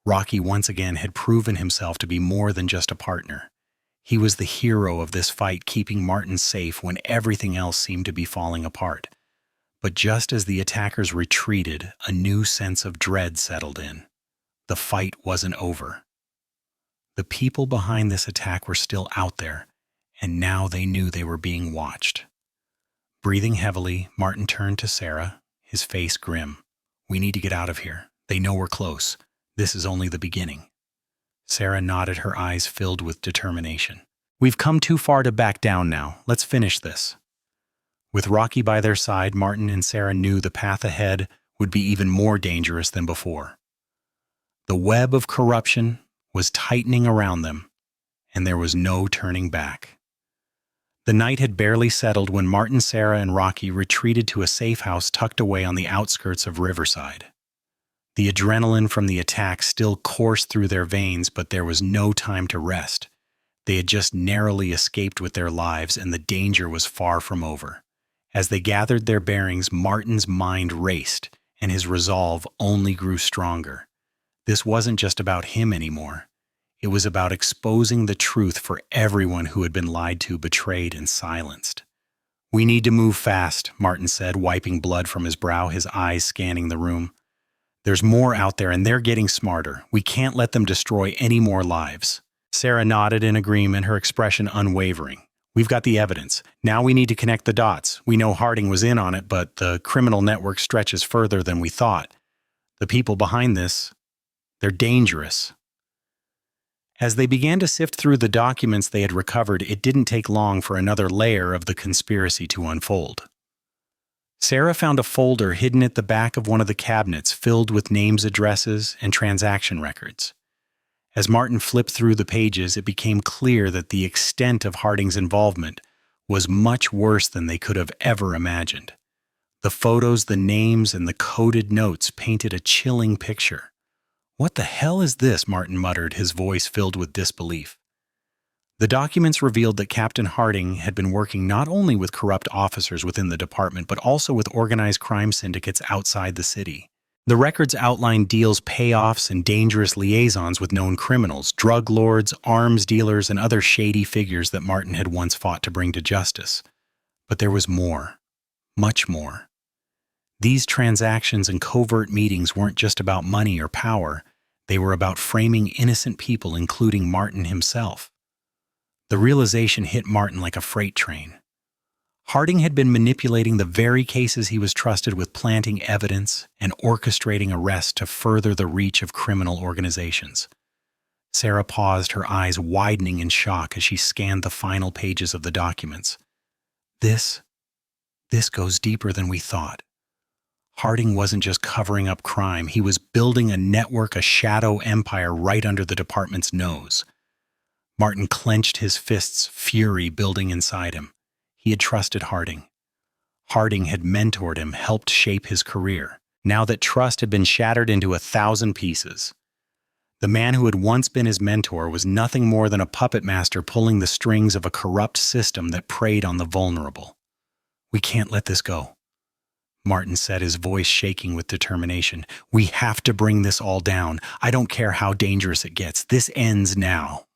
Rocky once again had proven himself to be more than just a partner. He was the hero of this fight, keeping Martin safe when everything else seemed to be falling apart. But just as the attackers retreated, a new sense of dread settled in. The fight wasn't over. The people behind this attack were still out there, and now they knew they were being watched. Breathing heavily, Martin turned to Sarah, his face grim. "We need to get out of here. They know we're close. This is only the beginning." Sarah nodded, her eyes filled with determination. "We've come too far to back down now. Let's finish this." With Rocky by their side, Martin and Sarah knew the path ahead would be even more dangerous than before. The web of corruption was tightening around them, and there was no turning back. The night had barely settled when Martin, Sarah, and Rocky retreated to a safe house tucked away on the outskirts of Riverside. The adrenaline from the attack still coursed through their veins, but there was no time to rest. They had just narrowly escaped with their lives, and the danger was far from over. As they gathered their bearings, Martin's mind raced, and his resolve only grew stronger. This wasn't just about him anymore. It was about exposing the truth for everyone who had been lied to, betrayed, and silenced. "We need to move fast," Martin said, wiping blood from his brow, his eyes scanning the room. "There's more out there, and they're getting smarter. We can't let them destroy any more lives." Sarah nodded in agreement, her expression unwavering. "We've got the evidence. Now we need to connect the dots. We know Harding was in on it, but the criminal network stretches further than we thought. The people behind this, they're dangerous. As they began to sift through the documents they had recovered, it didn't take long for another layer of the conspiracy to unfold. Sarah found a folder hidden at the back of one of the cabinets filled with names, addresses, and transaction records. As Martin flipped through the pages, it became clear that the extent of Harding's involvement was much worse than they could have ever imagined. The photos, the names, and the coded notes painted a chilling picture. "What the hell is this?" Martin muttered, his voice filled with disbelief. The documents revealed that Captain Harding had been working not only with corrupt officers within the department, but also with organized crime syndicates outside the city. The records outlined deals, payoffs, and dangerous liaisons with known criminals, drug lords, arms dealers, and other shady figures that Martin had once fought to bring to justice. But there was more, much more. These transactions and covert meetings weren't just about money or power. They were about framing innocent people, including Martin himself. The realization hit Martin like a freight train. Harding had been manipulating the very cases he was trusted with, planting evidence and orchestrating arrests to further the reach of criminal organizations. Sarah paused, her eyes widening in shock as she scanned the final pages of the documents. This goes deeper than we thought. Harding wasn't just covering up crime, he was building a network, a shadow empire right under the department's nose. Martin clenched his fists, fury building inside him. He had trusted Harding. Harding had mentored him, helped shape his career. Now that trust had been shattered into 1,000 pieces. The man who had once been his mentor was nothing more than a puppet master pulling the strings of a corrupt system that preyed on the vulnerable. "We can't let this go," Martin said, his voice shaking with determination. "We have to bring this all down. I don't care how dangerous it gets. This ends now."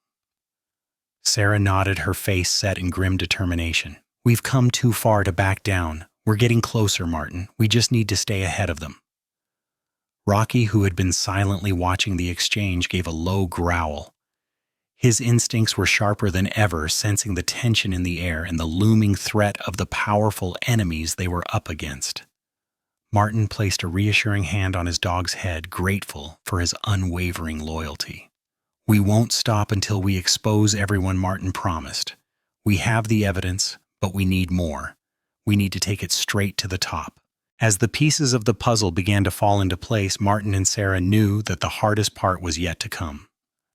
Sarah nodded, her face set in grim determination. "We've come too far to back down. We're getting closer, Martin. We just need to stay ahead of them." Rocky, who had been silently watching the exchange, gave a low growl. His instincts were sharper than ever, sensing the tension in the air and the looming threat of the powerful enemies they were up against. Martin placed a reassuring hand on his dog's head, grateful for his unwavering loyalty. "We won't stop until we expose everyone," Martin promised. "We have the evidence, but we need more. We need to take it straight to the top." As the pieces of the puzzle began to fall into place, Martin and Sarah knew that the hardest part was yet to come.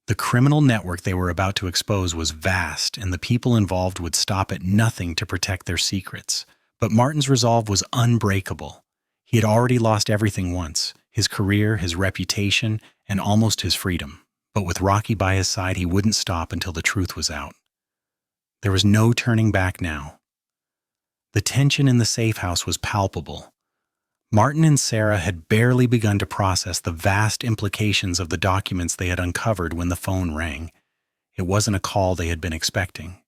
The criminal network they were about to expose was vast, and the people involved would stop at nothing to protect their secrets. But Martin's resolve was unbreakable. He had already lost everything once: his career, his reputation, and almost his freedom. But with Rocky by his side, he wouldn't stop until the truth was out. There was no turning back now. The tension in the safe house was palpable. Martin and Sarah had barely begun to process the vast implications of the documents they had uncovered when the phone rang. It wasn't a call they had been expecting.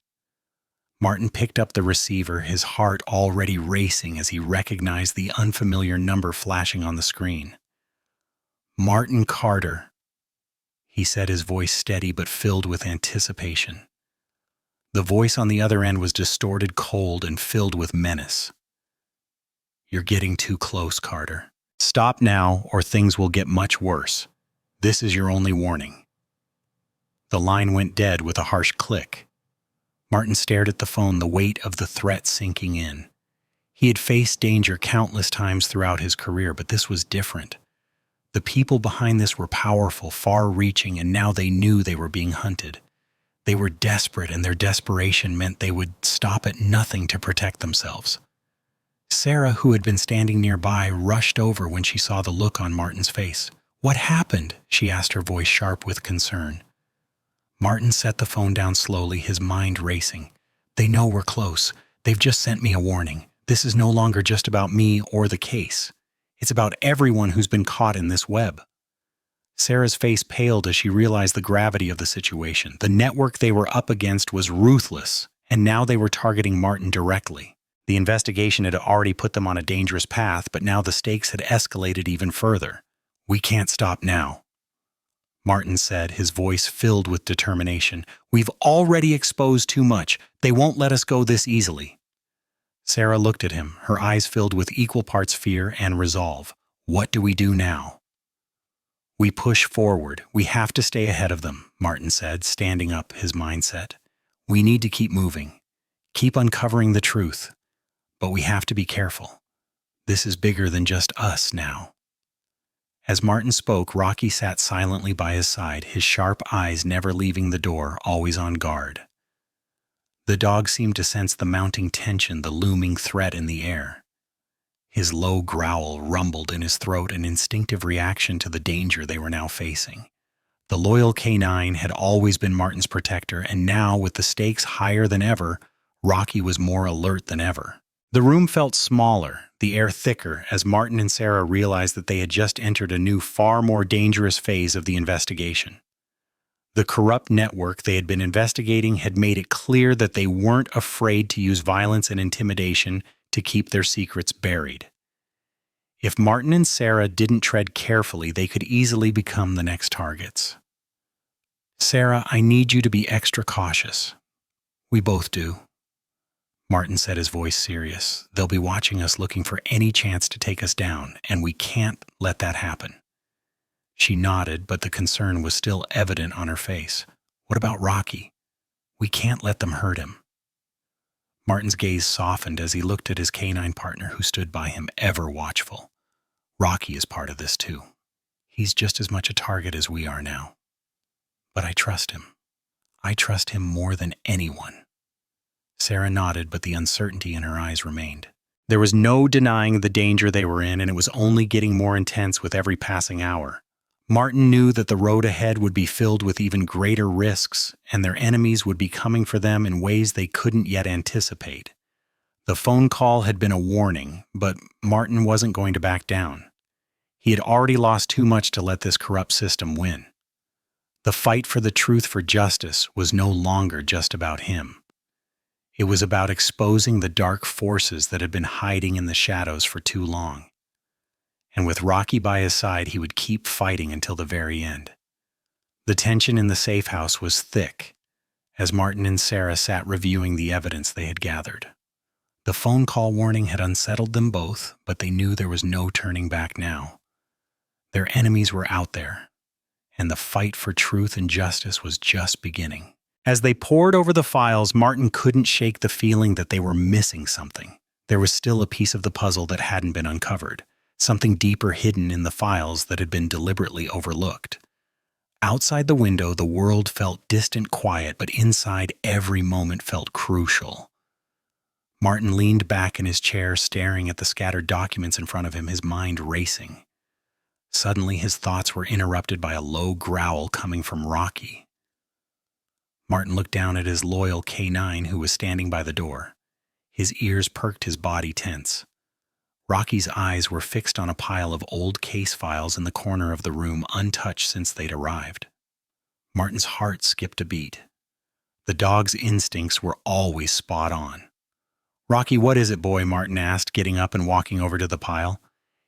Martin picked up the receiver, his heart already racing as he recognized the unfamiliar number flashing on the screen. "Martin Carter," he said, his voice steady but filled with anticipation. The voice on the other end was distorted, cold, and filled with menace. "You're getting too close, Carter. Stop now, or things will get much worse. This is your only warning." The line went dead with a harsh click. Martin stared at the phone, the weight of the threat sinking in. He had faced danger countless times throughout his career, but this was different. The people behind this were powerful, far-reaching, and now they knew they were being hunted. They were desperate, and their desperation meant they would stop at nothing to protect themselves. Sarah, who had been standing nearby, rushed over when she saw the look on Martin's face. "What happened?" she asked, her voice sharp with concern. Martin set the phone down slowly, his mind racing. "They know we're close. They've just sent me a warning. This is no longer just about me or the case. It's about everyone who's been caught in this web." Sarah's face paled as she realized the gravity of the situation. The network they were up against was ruthless, and now they were targeting Martin directly. The investigation had already put them on a dangerous path, but now the stakes had escalated even further. "We can't stop now," Martin said, his voice filled with determination. "We've already exposed too much. They won't let us go this easily." Sarah looked at him, her eyes filled with equal parts fear and resolve. "What do we do now?" We push forward. We have to stay ahead of them, Martin said, standing up his mindset. We need to keep moving. Keep uncovering the truth. But we have to be careful. This is bigger than just us now. As Martin spoke, Rocky sat silently by his side, his sharp eyes never leaving the door, always on guard. The dog seemed to sense the mounting tension, the looming threat in the air. His low growl rumbled in his throat, an instinctive reaction to the danger they were now facing. The loyal canine had always been Martin's protector, and now, with the stakes higher than ever, Rocky was more alert than ever. The room felt smaller, the air thicker, as Martin and Sarah realized that they had just entered a new, far more dangerous phase of the investigation. The corrupt network they had been investigating had made it clear that they weren't afraid to use violence and intimidation to keep their secrets buried. If Martin and Sarah didn't tread carefully, they could easily become the next targets. "Sarah, I need you to be extra cautious." "We both do." Martin said, his voice serious. "They'll be watching us, looking for any chance to take us down, and we can't let that happen." She nodded, but the concern was still evident on her face. "What about Rocky? We can't let them hurt him." Martin's gaze softened as he looked at his canine partner, who stood by him, ever watchful. "Rocky is part of this too. He's just as much a target as we are now. But I trust him. I trust him more than anyone." Sarah nodded, but the uncertainty in her eyes remained. There was no denying the danger they were in, and it was only getting more intense with every passing hour. Martin knew that the road ahead would be filled with even greater risks, and their enemies would be coming for them in ways they couldn't yet anticipate. The phone call had been a warning, but Martin wasn't going to back down. He had already lost too much to let this corrupt system win. The fight for the truth, for justice, was no longer just about him. It was about exposing the dark forces that had been hiding in the shadows for too long. And with Rocky by his side, he would keep fighting until the very end. The tension in the safe house was thick as Martin and Sarah sat reviewing the evidence they had gathered. The phone call warning had unsettled them both, but they knew there was no turning back now. Their enemies were out there, and the fight for truth and justice was just beginning. As they pored over the files, Martin couldn't shake the feeling that they were missing something. There was still a piece of the puzzle that hadn't been uncovered, something deeper hidden in the files that had been deliberately overlooked. Outside the window, the world felt distant, quiet, but inside, every moment felt crucial. Martin leaned back in his chair, staring at the scattered documents in front of him, his mind racing. Suddenly, his thoughts were interrupted by a low growl coming from Rocky. Martin looked down at his loyal canine, who was standing by the door. His ears perked, his body tense. Rocky's eyes were fixed on a pile of old case files in the corner of the room, untouched since they'd arrived. Martin's heart skipped a beat. The dog's instincts were always spot on. "Rocky, what is it, boy?" Martin asked, getting up and walking over to the pile.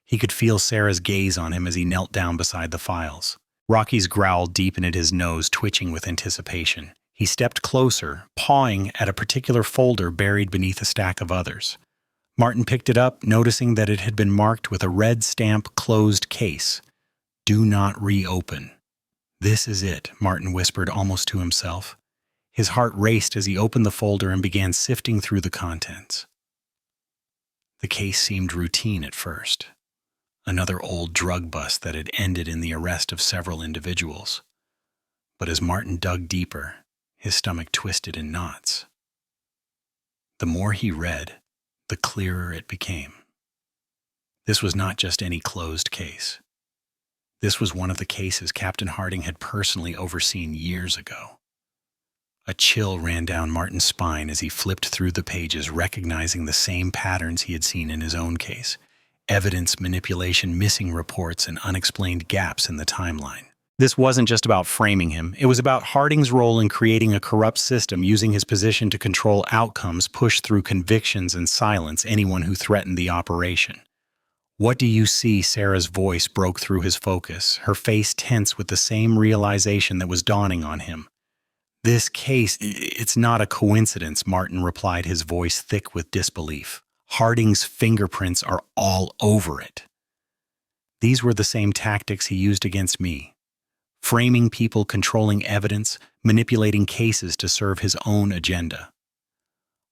He could feel Sarah's gaze on him as he knelt down beside the files. Rocky's growl deepened, his nose twitching with anticipation. He stepped closer, pawing at a particular folder buried beneath a stack of others. Martin picked it up, noticing that it had been marked with a red stamp, "Closed case. Do not reopen." "This is it," Martin whispered almost to himself. His heart raced as he opened the folder and began sifting through the contents. The case seemed routine at first. Another old drug bust that had ended in the arrest of several individuals. But as Martin dug deeper, his stomach twisted in knots. The more he read, the clearer it became. This was not just any closed case. This was one of the cases Captain Harding had personally overseen years ago. A chill ran down Martin's spine as he flipped through the pages, recognizing the same patterns he had seen in his own case: evidence manipulation, missing reports, and unexplained gaps in the timeline. This wasn't just about framing him. It was about Harding's role in creating a corrupt system, using his position to control outcomes, push through convictions, and silence anyone who threatened the operation. "What do you see?" Sarah's voice broke through his focus, her face tense with the same realization that was dawning on him. "This case, it's not a coincidence," Martin replied, his voice thick with disbelief. "Harding's fingerprints are all over it." These were the same tactics he used against me. Framing people, controlling evidence, manipulating cases to serve his own agenda.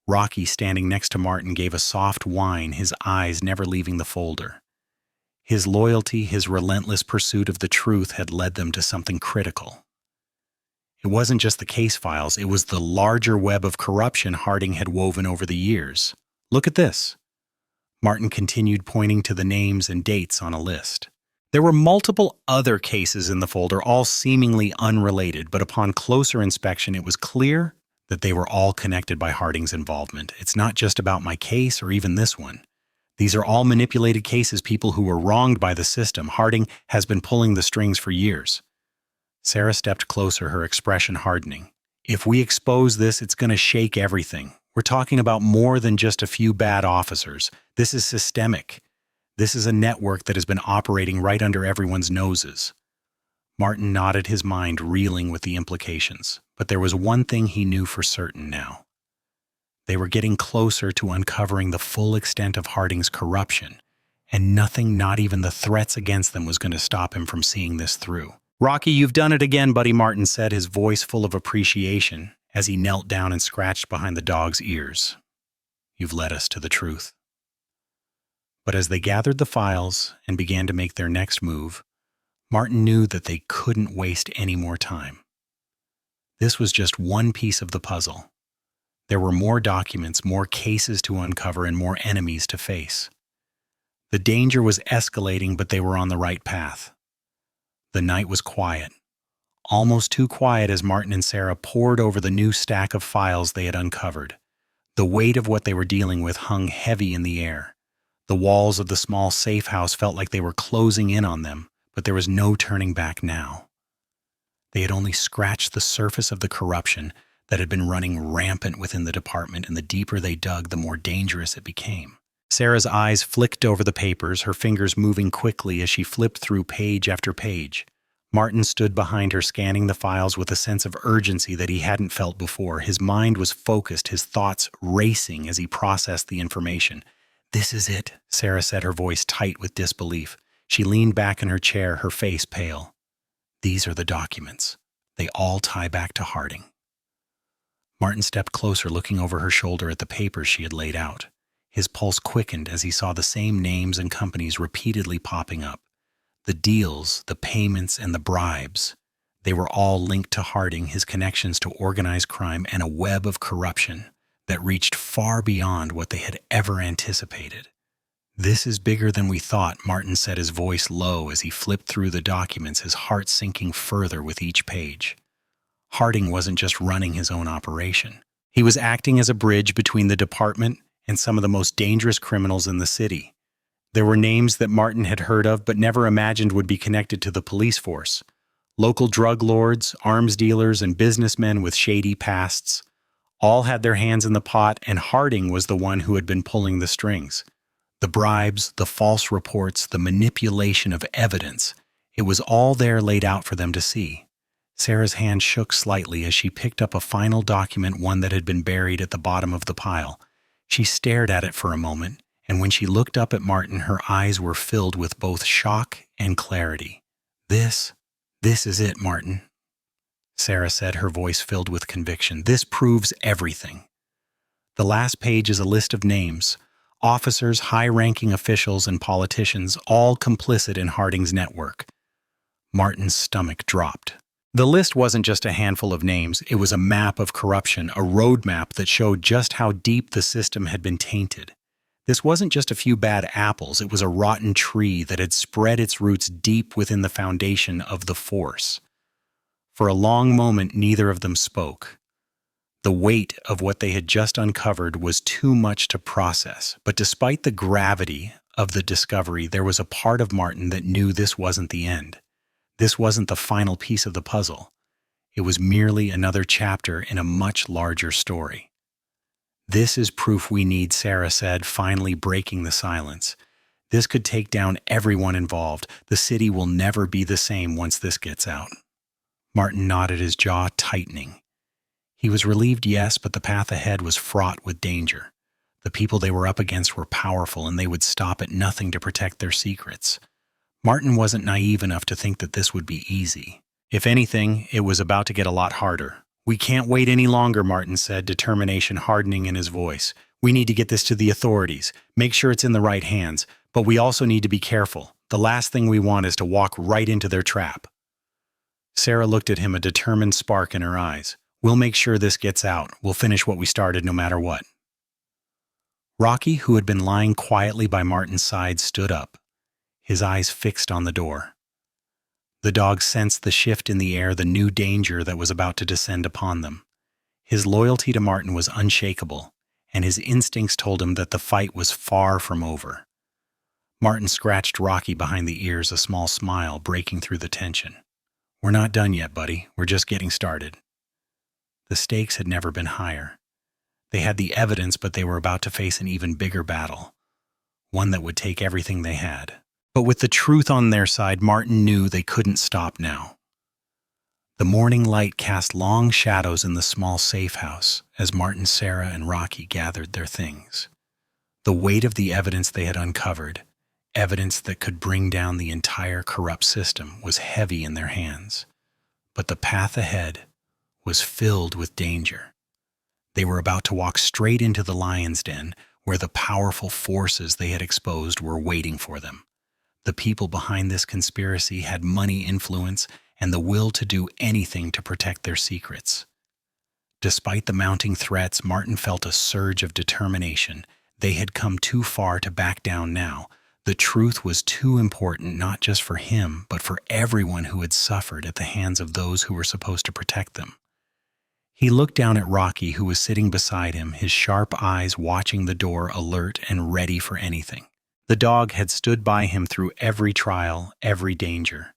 Rocky, standing next to Martin, gave a soft whine, his eyes never leaving the folder. His loyalty, his relentless pursuit of the truth had led them to something critical. It wasn't just the case files, it was the larger web of corruption Harding had woven over the years. Look at this. Martin continued, pointing to the names and dates on a list. There were multiple other cases in the folder, all seemingly unrelated, but upon closer inspection it was clear that they were all connected by Harding's involvement. It's not just about my case or even this one. These are all manipulated cases, people who were wronged by the system. Harding has been pulling the strings for years. Sarah stepped closer, her expression hardening. If we expose this, it's going to shake everything. We're talking about more than just a few bad officers. This is systemic. This is a network that has been operating right under everyone's noses. Martin nodded, his mind reeling with the implications. But there was one thing he knew for certain now. They were getting closer to uncovering the full extent of Harding's corruption, and nothing, not even the threats against them, was going to stop him from seeing this through. "Rocky, you've done it again, buddy," Martin said, his voice full of appreciation, as he knelt down and scratched behind the dog's ears. "You've led us to the truth." But as they gathered the files and began to make their next move, Martin knew that they couldn't waste any more time. This was just one piece of the puzzle. There were more documents, more cases to uncover, and more enemies to face. The danger was escalating, but they were on the right path. The night was quiet, almost too quiet, as Martin and Sarah pored over the new stack of files they had uncovered. The weight of what they were dealing with hung heavy in the air. The walls of the small safe house felt like they were closing in on them, but there was no turning back now. They had only scratched the surface of the corruption that had been running rampant within the department, and the deeper they dug, the more dangerous it became. Sarah's eyes flicked over the papers, her fingers moving quickly as she flipped through page after page. Martin stood behind her, scanning the files with a sense of urgency that he hadn't felt before. His mind was focused, his thoughts racing as he processed the information. "This is it," Sarah said, her voice tight with disbelief. She leaned back in her chair, her face pale. "These are the documents. They all tie back to Harding." Martin stepped closer, looking over her shoulder at the papers she had laid out. His pulse quickened as he saw the same names and companies repeatedly popping up. The deals, the payments, and the bribes. They were all linked to Harding, his connections to organized crime, and a web of corruption that reached far beyond what they had ever anticipated. "This is bigger than we thought," Martin said, his voice low as he flipped through the documents, his heart sinking further with each page. Harding wasn't just running his own operation. He was acting as a bridge between the department and some of the most dangerous criminals in the city. There were names that Martin had heard of but never imagined would be connected to the police force. Local drug lords, arms dealers, and businessmen with shady pasts all had their hands in the pot, and Harding was the one who had been pulling the strings. The bribes, the false reports, the manipulation of evidence, it was all there laid out for them to see. Sarah's hand shook slightly as she picked up a final document, one that had been buried at the bottom of the pile. She stared at it for a moment, and when she looked up at Martin, her eyes were filled with both shock and clarity. This is it, Martin," Sarah said, her voice filled with conviction. "This proves everything." The last page is a list of names, officers, high-ranking officials, and politicians, all complicit in Harding's network. Martin's stomach dropped. The list wasn't just a handful of names, it was a map of corruption, a roadmap that showed just how deep the system had been tainted. This wasn't just a few bad apples, it was a rotten tree that had spread its roots deep within the foundation of the force. For a long moment, neither of them spoke. The weight of what they had just uncovered was too much to process, but despite the gravity of the discovery, there was a part of Martin that knew this wasn't the end. This wasn't the final piece of the puzzle. It was merely another chapter in a much larger story. "This is proof we need," Sarah said, finally breaking the silence. "This could take down everyone involved. The city will never be the same once this gets out." Martin nodded, his jaw tightening. He was relieved, yes, but the path ahead was fraught with danger. The people they were up against were powerful, and they would stop at nothing to protect their secrets. Martin wasn't naive enough to think that this would be easy. If anything, it was about to get a lot harder. "We can't wait any longer," Martin said, determination hardening in his voice. "We need to get this to the authorities, make sure it's in the right hands, but we also need to be careful. The last thing we want is to walk right into their trap." Sarah looked at him, a determined spark in her eyes. "We'll make sure this gets out. We'll finish what we started no matter what." Rocky, who had been lying quietly by Martin's side, stood up, his eyes fixed on the door. The dog sensed the shift in the air, the new danger that was about to descend upon them. His loyalty to Martin was unshakable, and his instincts told him that the fight was far from over. Martin scratched Rocky behind the ears, a small smile breaking through the tension. "We're not done yet, buddy. We're just getting started." The stakes had never been higher. They had the evidence, but they were about to face an even bigger battle, one that would take everything they had. But with the truth on their side, Martin knew they couldn't stop now. The morning light cast long shadows in the small safe house as Martin, Sarah, and Rocky gathered their things. The weight of the evidence they had uncovered, evidence that could bring down the entire corrupt system, was heavy in their hands. But the path ahead was filled with danger. They were about to walk straight into the lion's den, where the powerful forces they had exposed were waiting for them. The people behind this conspiracy had money, influence, and the will to do anything to protect their secrets. Despite the mounting threats, Martin felt a surge of determination. They had come too far to back down now. The truth was too important, not just for him, but for everyone who had suffered at the hands of those who were supposed to protect them. He looked down at Rocky, who was sitting beside him, his sharp eyes watching the door, alert and ready for anything. The dog had stood by him through every trial, every danger.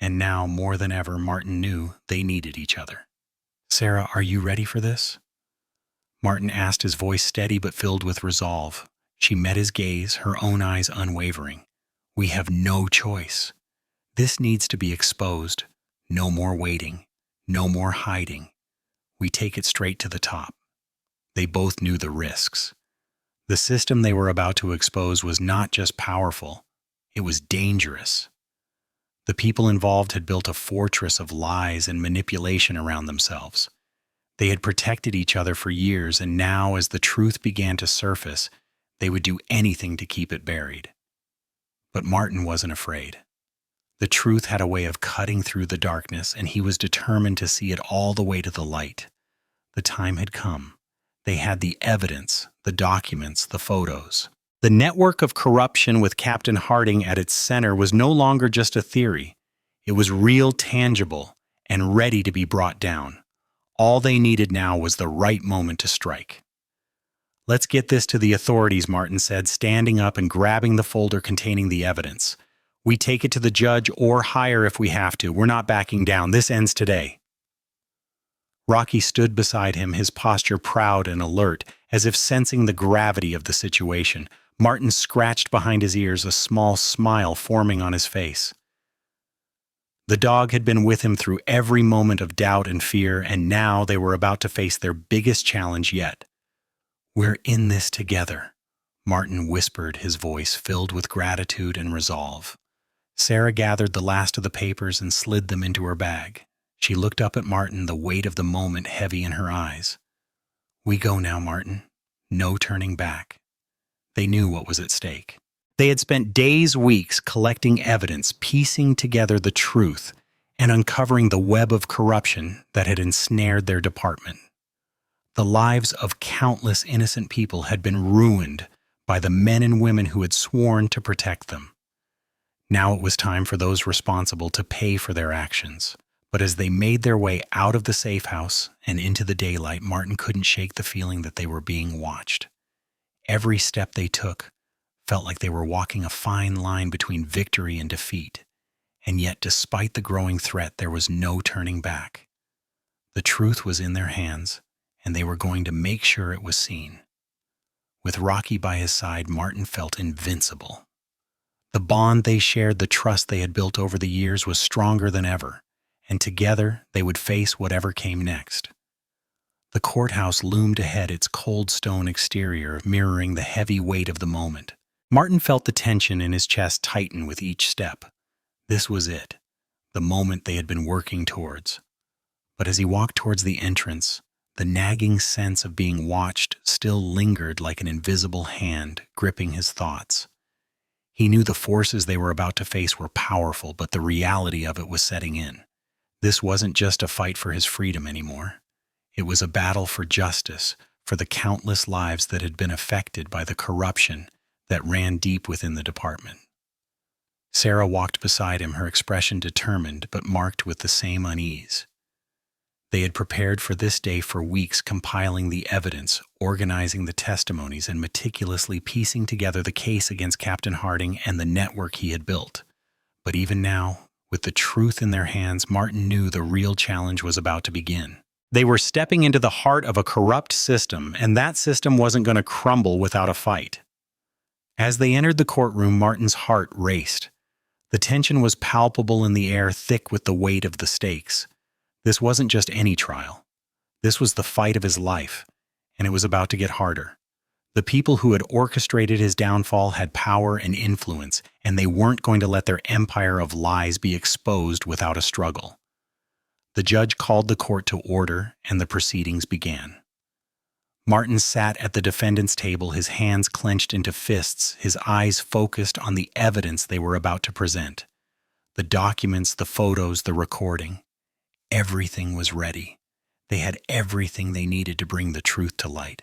And now, more than ever, Martin knew they needed each other. "Sarah, are you ready for this?" Martin asked, his voice steady but filled with resolve. She met his gaze, her own eyes unwavering. "We have no choice. This needs to be exposed. No more waiting. No more hiding. We take it straight to the top." They both knew the risks. The system they were about to expose was not just powerful, it was dangerous. The people involved had built a fortress of lies and manipulation around themselves. They had protected each other for years, and now, as the truth began to surface, they would do anything to keep it buried. But Martin wasn't afraid. The truth had a way of cutting through the darkness, and he was determined to see it all the way to the light. The time had come. They had the evidence, the documents, the photos. The network of corruption with Captain Harding at its center was no longer just a theory. It was real, tangible, and ready to be brought down. All they needed now was the right moment to strike. "Let's get this to the authorities," Martin said, standing up and grabbing the folder containing the evidence. "We take it to the judge or higher if we have to. We're not backing down. This ends today." Rocky stood beside him, his posture proud and alert, as if sensing the gravity of the situation. Martin scratched behind his ears, a small smile forming on his face. The dog had been with him through every moment of doubt and fear, and now they were about to face their biggest challenge yet. "We're in this together," Martin whispered, his voice filled with gratitude and resolve. Sarah gathered the last of the papers and slid them into her bag. She looked up at Martin, the weight of the moment heavy in her eyes. "We go now, Martin. No turning back." They knew what was at stake. They had spent days, weeks collecting evidence, piecing together the truth, and uncovering the web of corruption that had ensnared their department. The lives of countless innocent people had been ruined by the men and women who had sworn to protect them. Now it was time for those responsible to pay for their actions. But as they made their way out of the safe house and into the daylight, Martin couldn't shake the feeling that they were being watched. Every step they took felt like they were walking a fine line between victory and defeat. And yet, despite the growing threat, there was no turning back. The truth was in their hands, and they were going to make sure it was seen. With Rocky by his side, Martin felt invincible. The bond they shared, the trust they had built over the years, was stronger than ever. And together they would face whatever came next. The courthouse loomed ahead, its cold stone exterior mirroring the heavy weight of the moment. Martin felt the tension in his chest tighten with each step. This was it, the moment they had been working towards. But as he walked towards the entrance, the nagging sense of being watched still lingered like an invisible hand gripping his thoughts. He knew the forces they were about to face were powerful, but the reality of it was setting in. This wasn't just a fight for his freedom anymore. It was a battle for justice, for the countless lives that had been affected by the corruption that ran deep within the department. Sarah walked beside him, her expression determined but marked with the same unease. They had prepared for this day for weeks, compiling the evidence, organizing the testimonies, and meticulously piecing together the case against Captain Harding and the network he had built. But even now, with the truth in their hands, Martin knew the real challenge was about to begin. They were stepping into the heart of a corrupt system, and that system wasn't going to crumble without a fight. As they entered the courtroom, Martin's heart raced. The tension was palpable in the air, thick with the weight of the stakes. This wasn't just any trial. This was the fight of his life, and it was about to get harder. The people who had orchestrated his downfall had power and influence, and they weren't going to let their empire of lies be exposed without a struggle. The judge called the court to order, and the proceedings began. Martin sat at the defendant's table, his hands clenched into fists, his eyes focused on the evidence they were about to present. The documents, the photos, the recording. Everything was ready. They had everything they needed to bring the truth to light.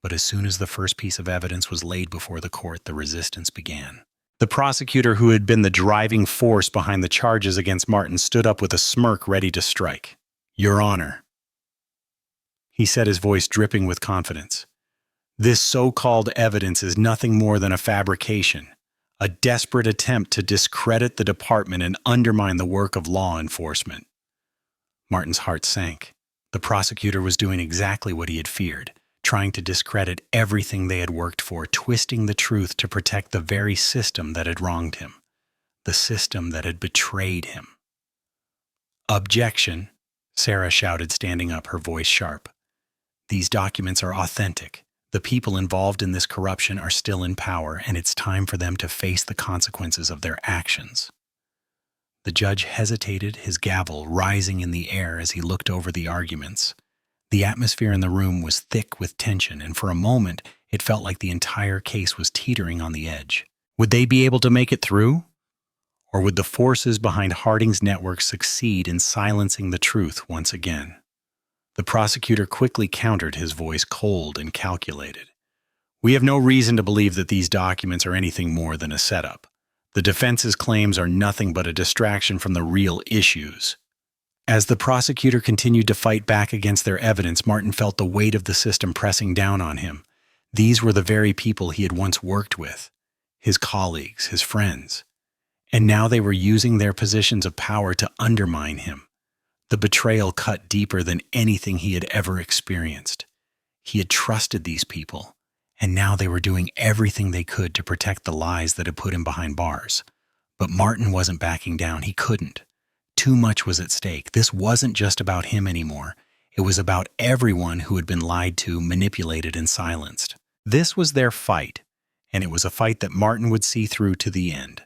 But as soon as the first piece of evidence was laid before the court, the resistance began. The prosecutor, who had been the driving force behind the charges against Martin, stood up with a smirk ready to strike. "Your Honor," he said, his voice dripping with confidence, "this so-called evidence is nothing more than a fabrication, a desperate attempt to discredit the department and undermine the work of law enforcement." Martin's heart sank. The prosecutor was doing exactly what he had feared, trying to discredit everything they had worked for, twisting the truth to protect the very system that had wronged him, the system that had betrayed him. "Objection," Sarah shouted, standing up, her voice sharp. "These documents are authentic. The people involved in this corruption are still in power, and it's time for them to face the consequences of their actions." The judge hesitated, his gavel rising in the air as he looked over the arguments. The atmosphere in the room was thick with tension, and for a moment it felt like the entire case was teetering on the edge. Would they be able to make it through? Or would the forces behind Harding's network succeed in silencing the truth once again? The prosecutor quickly countered, his voice cold and calculated. "We have no reason to believe that these documents are anything more than a setup. The defense's claims are nothing but a distraction from the real issues." As the prosecutor continued to fight back against their evidence, Martin felt the weight of the system pressing down on him. These were the very people he had once worked with, his colleagues, his friends. And now they were using their positions of power to undermine him. The betrayal cut deeper than anything he had ever experienced. He had trusted these people, and now they were doing everything they could to protect the lies that had put him behind bars. But Martin wasn't backing down. He couldn't. Too much was at stake. This wasn't just about him anymore. It was about everyone who had been lied to, manipulated, and silenced. This was their fight, and it was a fight that Martin would see through to the end.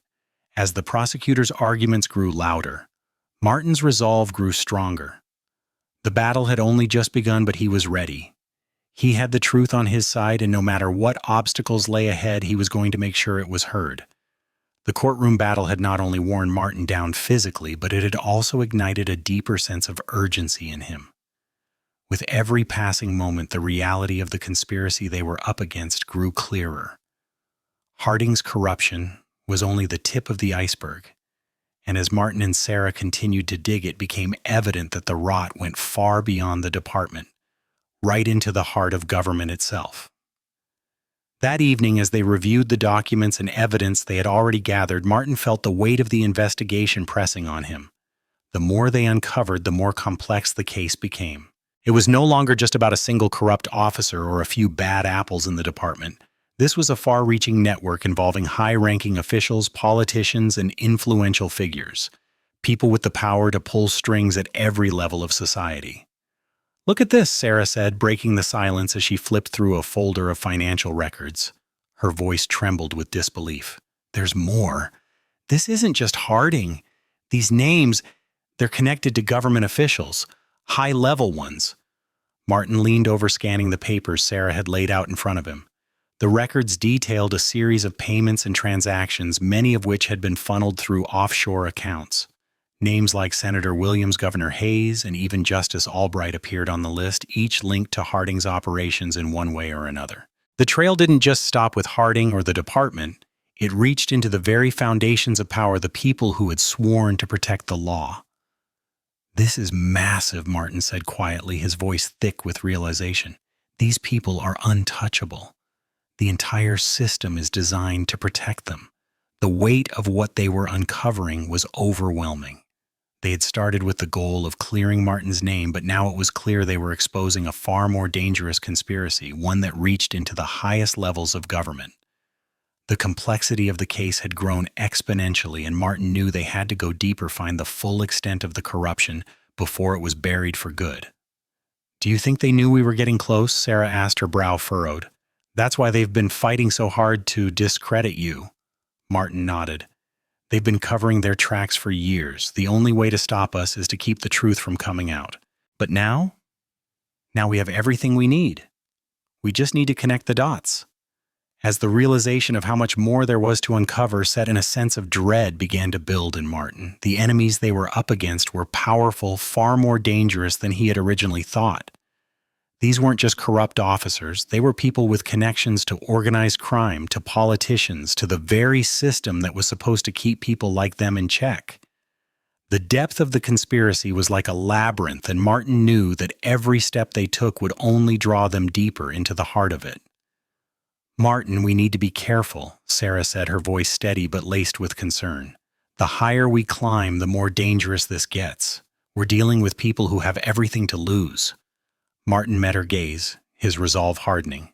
As the prosecutor's arguments grew louder, Martin's resolve grew stronger. The battle had only just begun, but he was ready. He had the truth on his side, and no matter what obstacles lay ahead, he was going to make sure it was heard. The courtroom battle had not only worn Martin down physically, but it had also ignited a deeper sense of urgency in him. With every passing moment, the reality of the conspiracy they were up against grew clearer. Harding's corruption was only the tip of the iceberg, and as Martin and Sarah continued to dig, it became evident that the rot went far beyond the department, right into the heart of government itself. That evening, as they reviewed the documents and evidence they had already gathered, Martin felt the weight of the investigation pressing on him. The more they uncovered, the more complex the case became. It was no longer just about a single corrupt officer or a few bad apples in the department. This was a far-reaching network involving high-ranking officials, politicians, and influential figures, people with the power to pull strings at every level of society. "Look at this," Sarah said, breaking the silence as she flipped through a folder of financial records. Her voice trembled with disbelief. There's more. This isn't just Harding. These names, they're connected to government officials, high-level ones. Martin leaned over scanning the papers Sarah had laid out in front of him. The records detailed a series of payments and transactions, many of which had been funneled through offshore accounts. Names like Senator Williams, Governor Hayes, and even Justice Albright appeared on the list, each linked to Harding's operations in one way or another. The trail didn't just stop with Harding or the department. It reached into the very foundations of power, the people who had sworn to protect the law. This is massive, Martin said quietly, his voice thick with realization. These people are untouchable. The entire system is designed to protect them. The weight of what they were uncovering was overwhelming. They had started with the goal of clearing Martin's name, but now it was clear they were exposing a far more dangerous conspiracy, one that reached into the highest levels of government. The complexity of the case had grown exponentially, and Martin knew they had to go deeper, find the full extent of the corruption before it was buried for good. "Do you think they knew we were getting close?" Sarah asked, her brow furrowed. "That's why they've been fighting so hard to discredit you." Martin nodded. "They've been covering their tracks for years. The only way to stop us is to keep the truth from coming out. But now we have everything we need. We just need to connect the dots." As the realization of how much more there was to uncover set in, a sense of dread began to build in Martin. The enemies they were up against were powerful, far more dangerous than he had originally thought. These weren't just corrupt officers. They were people with connections to organized crime, to politicians, to the very system that was supposed to keep people like them in check. The depth of the conspiracy was like a labyrinth, and Martin knew that every step they took would only draw them deeper into the heart of it. "Martin, we need to be careful," Sarah said, her voice steady but laced with concern. "The higher we climb, the more dangerous this gets. We're dealing with people who have everything to lose." Martin met her gaze, his resolve hardening.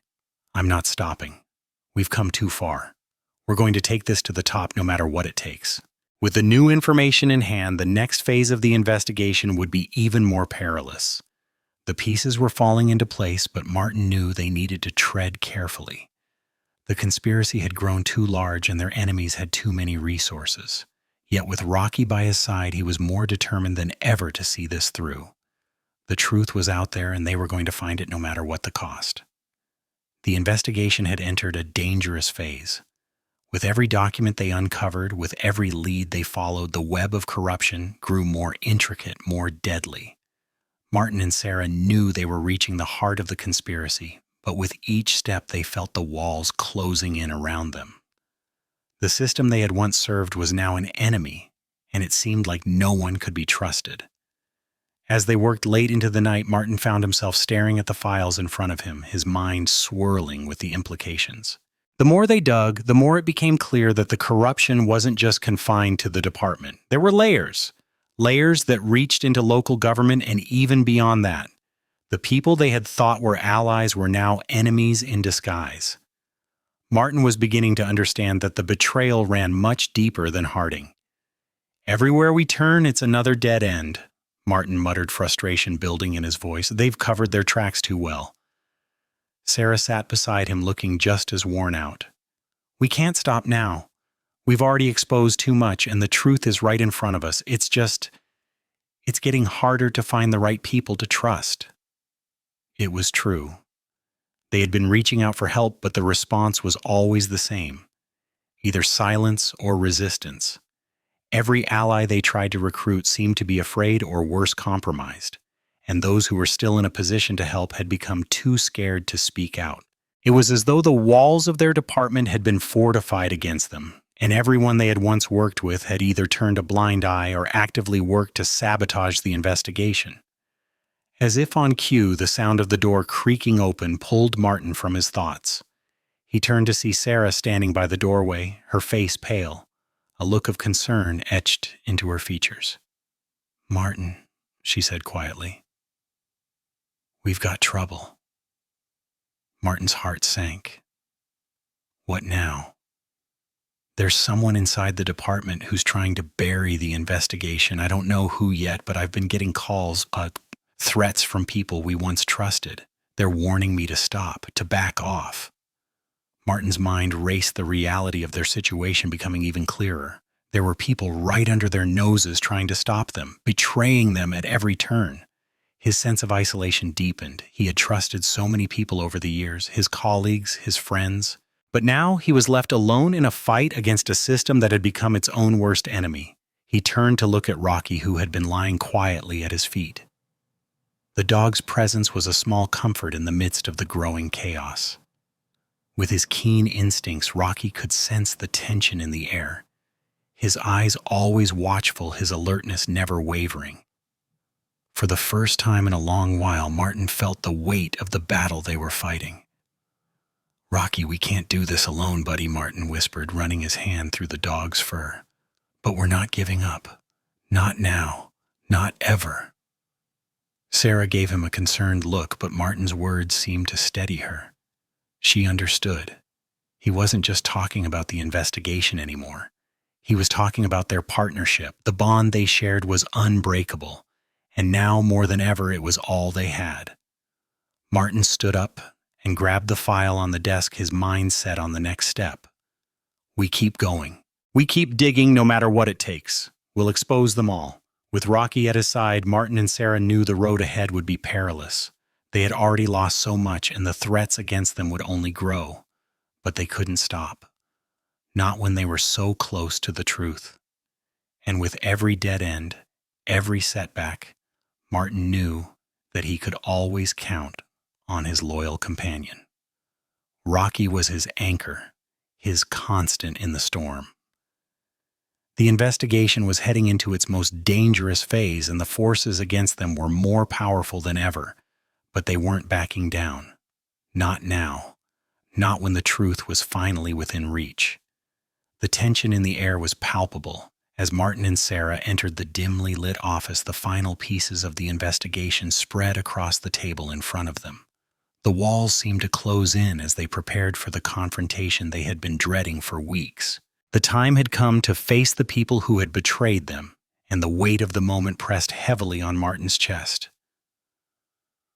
"I'm not stopping. We've come too far. We're going to take this to the top no matter what it takes." With the new information in hand, the next phase of the investigation would be even more perilous. The pieces were falling into place, but Martin knew they needed to tread carefully. The conspiracy had grown too large and their enemies had too many resources. Yet with Rocky by his side, he was more determined than ever to see this through. The truth was out there and they were going to find it no matter what the cost. The investigation had entered a dangerous phase. With every document they uncovered, with every lead they followed, the web of corruption grew more intricate, more deadly. Martin and Sarah knew they were reaching the heart of the conspiracy, but with each step they felt the walls closing in around them. The system they had once served was now an enemy, and it seemed like no one could be trusted. As they worked late into the night, Martin found himself staring at the files in front of him, his mind swirling with the implications. The more they dug, the more it became clear that the corruption wasn't just confined to the department. There were layers that reached into local government and even beyond that. The people they had thought were allies were now enemies in disguise. Martin was beginning to understand that the betrayal ran much deeper than Harding. "Everywhere we turn, it's another dead end," Martin muttered, frustration building in his voice. "They've covered their tracks too well." Sarah sat beside him, looking just as worn out. "We can't stop now. We've already exposed too much, and the truth is right in front of us. It's getting harder to find the right people to trust." It was true. They had been reaching out for help, but the response was always the same: either silence or resistance. Every ally they tried to recruit seemed to be afraid or worse, compromised, and those who were still in a position to help had become too scared to speak out. It was as though the walls of their department had been fortified against them, and everyone they had once worked with had either turned a blind eye or actively worked to sabotage the investigation. As if on cue, the sound of the door creaking open pulled Martin from his thoughts. He turned to see Sarah standing by the doorway, her face pale, a look of concern etched into her features. "Martin," she said quietly, "we've got trouble." Martin's heart sank. What now? "There's someone inside the department who's trying to bury the investigation. I don't know who yet, but I've been getting calls, threats from people we once trusted. They're warning me to stop, to back off." Martin's mind raced, the reality of their situation becoming even clearer. There were people right under their noses trying to stop them, betraying them at every turn. His sense of isolation deepened. He had trusted so many people over the years, his colleagues, his friends. But now he was left alone in a fight against a system that had become its own worst enemy. He turned to look at Rocky, who had been lying quietly at his feet. The dog's presence was a small comfort in the midst of the growing chaos. With his keen instincts, Rocky could sense the tension in the air. His eyes always watchful, his alertness never wavering. For the first time in a long while, Martin felt the weight of the battle they were fighting. "Rocky, we can't do this alone, buddy," Martin whispered, running his hand through the dog's fur. "But we're not giving up. Not now. Not ever." Sarah gave him a concerned look, but Martin's words seemed to steady her. She understood. He wasn't just talking about the investigation anymore. He was talking about their partnership. The bond they shared was unbreakable, and now more than ever it was all they had. Martin stood up and grabbed the file on the desk, his mind set on the next step. "We keep going. We keep digging no matter what it takes. We'll expose them all." With Rocky at his side, Martin and Sarah knew the road ahead would be perilous. They had already lost so much, and the threats against them would only grow. But they couldn't stop. Not when they were so close to the truth. And with every dead end, every setback, Martin knew that he could always count on his loyal companion. Rocky was his anchor, his constant in the storm. The investigation was heading into its most dangerous phase, and the forces against them were more powerful than ever. But they weren't backing down. Not now. Not when the truth was finally within reach. The tension in the air was palpable. As Martin and Sarah entered the dimly lit office, the final pieces of the investigation spread across the table in front of them. The walls seemed to close in as they prepared for the confrontation they had been dreading for weeks. The time had come to face the people who had betrayed them, and the weight of the moment pressed heavily on Martin's chest.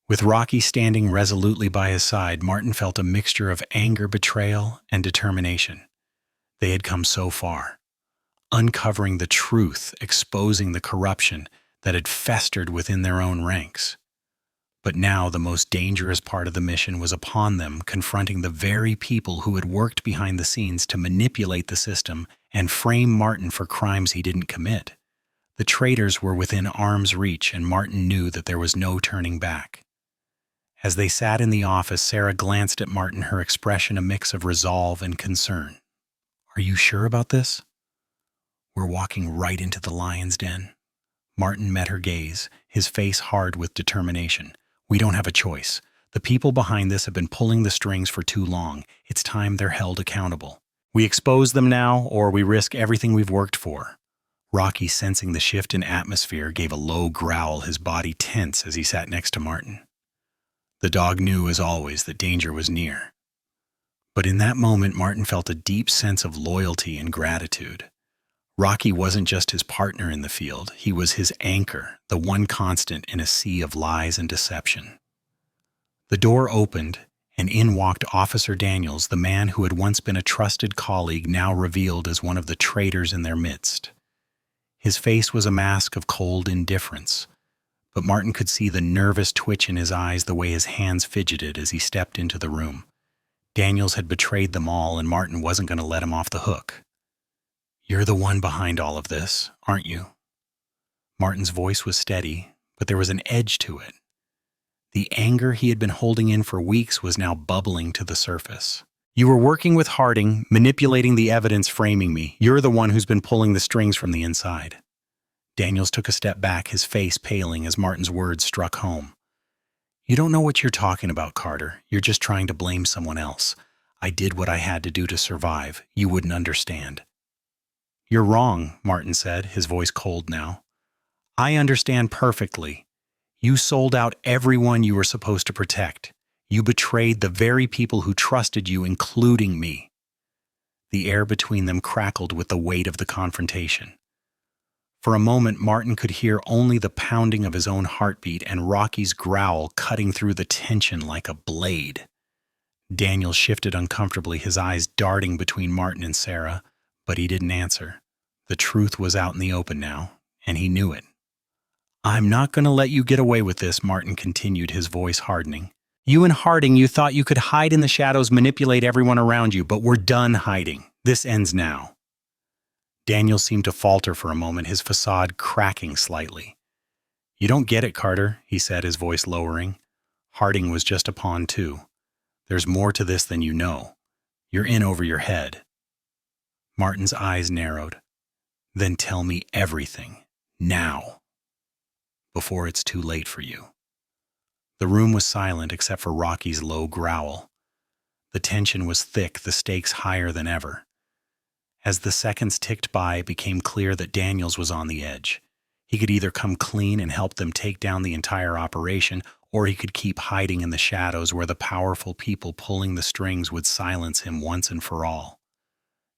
With Rocky standing resolutely by his side, Martin felt a mixture of anger, betrayal, and determination. They had come so far, uncovering the truth, exposing the corruption that had festered within their own ranks. But now the most dangerous part of the mission was upon them, confronting the very people who had worked behind the scenes to manipulate the system and frame Martin for crimes he didn't commit. The traitors were within arm's reach, and Martin knew that there was no turning back. As they sat in the office, Sarah glanced at Martin, her expression a mix of resolve and concern. "Are you sure about this?" "We're walking right into the lion's den." Martin met her gaze, his face hard with determination. "We don't have a choice. The people behind this have been pulling the strings for too long. It's time they're held accountable. We expose them now, or we risk everything we've worked for." Rocky, sensing the shift in atmosphere, gave a low growl, his body tense as he sat next to Martin. The dog knew, as always, that danger was near. But in that moment, Martin felt a deep sense of loyalty and gratitude. Rocky wasn't just his partner in the field, he was his anchor, the one constant in a sea of lies and deception. The door opened, and in walked Officer Daniels, the man who had once been a trusted colleague, now revealed as one of the traitors in their midst. His face was a mask of cold indifference, but Martin could see the nervous twitch in his eyes, the way his hands fidgeted as he stepped into the room. Daniels had betrayed them all, and Martin wasn't going to let him off the hook. "You're the one behind all of this, aren't you?" Martin's voice was steady, but there was an edge to it. The anger he had been holding in for weeks was now bubbling to the surface. "You were working with Harding, manipulating the evidence, framing me. You're the one who's been pulling the strings from the inside." Daniels took a step back, his face paling as Martin's words struck home. "You don't know what you're talking about, Carter. You're just trying to blame someone else. I did what I had to do to survive. You wouldn't understand." "You're wrong," Martin said, his voice cold now. "I understand perfectly. You sold out everyone you were supposed to protect. You betrayed the very people who trusted you, including me." The air between them crackled with the weight of the confrontation. For a moment, Martin could hear only the pounding of his own heartbeat and Rocky's growl cutting through the tension like a blade. Daniel shifted uncomfortably, his eyes darting between Martin and Sarah, but he didn't answer. The truth was out in the open now, and he knew it. "I'm not going to let you get away with this," Martin continued, his voice hardening. "You and Harding, you thought you could hide in the shadows, manipulate everyone around you, but we're done hiding. This ends now." Daniel seemed to falter for a moment, his facade cracking slightly. "You don't get it, Carter," he said, his voice lowering. "Harding was just a pawn, too. There's more to this than you know. You're in over your head." Martin's eyes narrowed. "Then tell me everything. Now. Before it's too late for you." The room was silent except for Rocky's low growl. The tension was thick, the stakes higher than ever. As the seconds ticked by, it became clear that Daniels was on the edge. He could either come clean and help them take down the entire operation, or he could keep hiding in the shadows where the powerful people pulling the strings would silence him once and for all.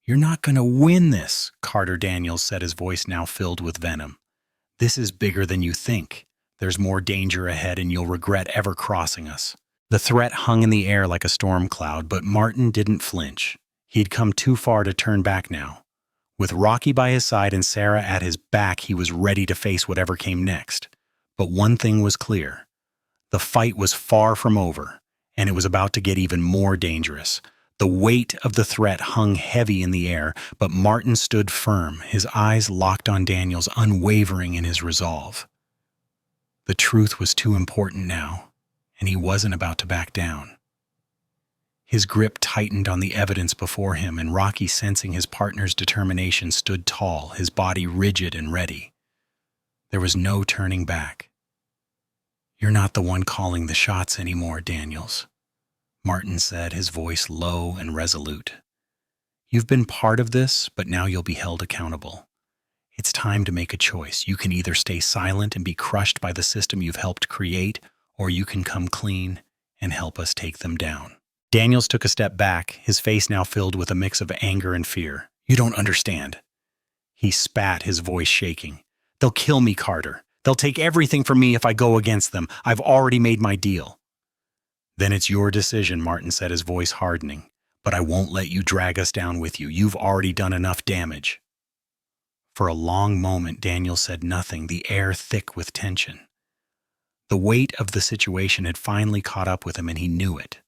"You're not going to win this," Carter Daniels said, his voice now filled with venom. "This is bigger than you think. There's more danger ahead, and you'll regret ever crossing us." The threat hung in the air like a storm cloud, but Martin didn't flinch. He'd come too far to turn back now. With Rocky by his side and Sarah at his back, he was ready to face whatever came next. But one thing was clear. The fight was far from over, and it was about to get even more dangerous. The weight of the threat hung heavy in the air, but Martin stood firm, his eyes locked on Daniels, unwavering in his resolve. The truth was too important now, and he wasn't about to back down. His grip tightened on the evidence before him, and Rocky, sensing his partner's determination, stood tall, his body rigid and ready. There was no turning back. "You're not the one calling the shots anymore, Daniels," Martin said, his voice low and resolute. "You've been part of this, but now you'll be held accountable. It's time to make a choice. You can either stay silent and be crushed by the system you've helped create, or you can come clean and help us take them down." Daniels took a step back, his face now filled with a mix of anger and fear. "You don't understand." He spat, his voice shaking. "They'll kill me, Carter. They'll take everything from me if I go against them. I've already made my deal." "Then it's your decision," Martin said, his voice hardening. "But I won't let you drag us down with you. You've already done enough damage." For a long moment, Daniel said nothing, the air thick with tension. The weight of the situation had finally caught up with him, and he knew it.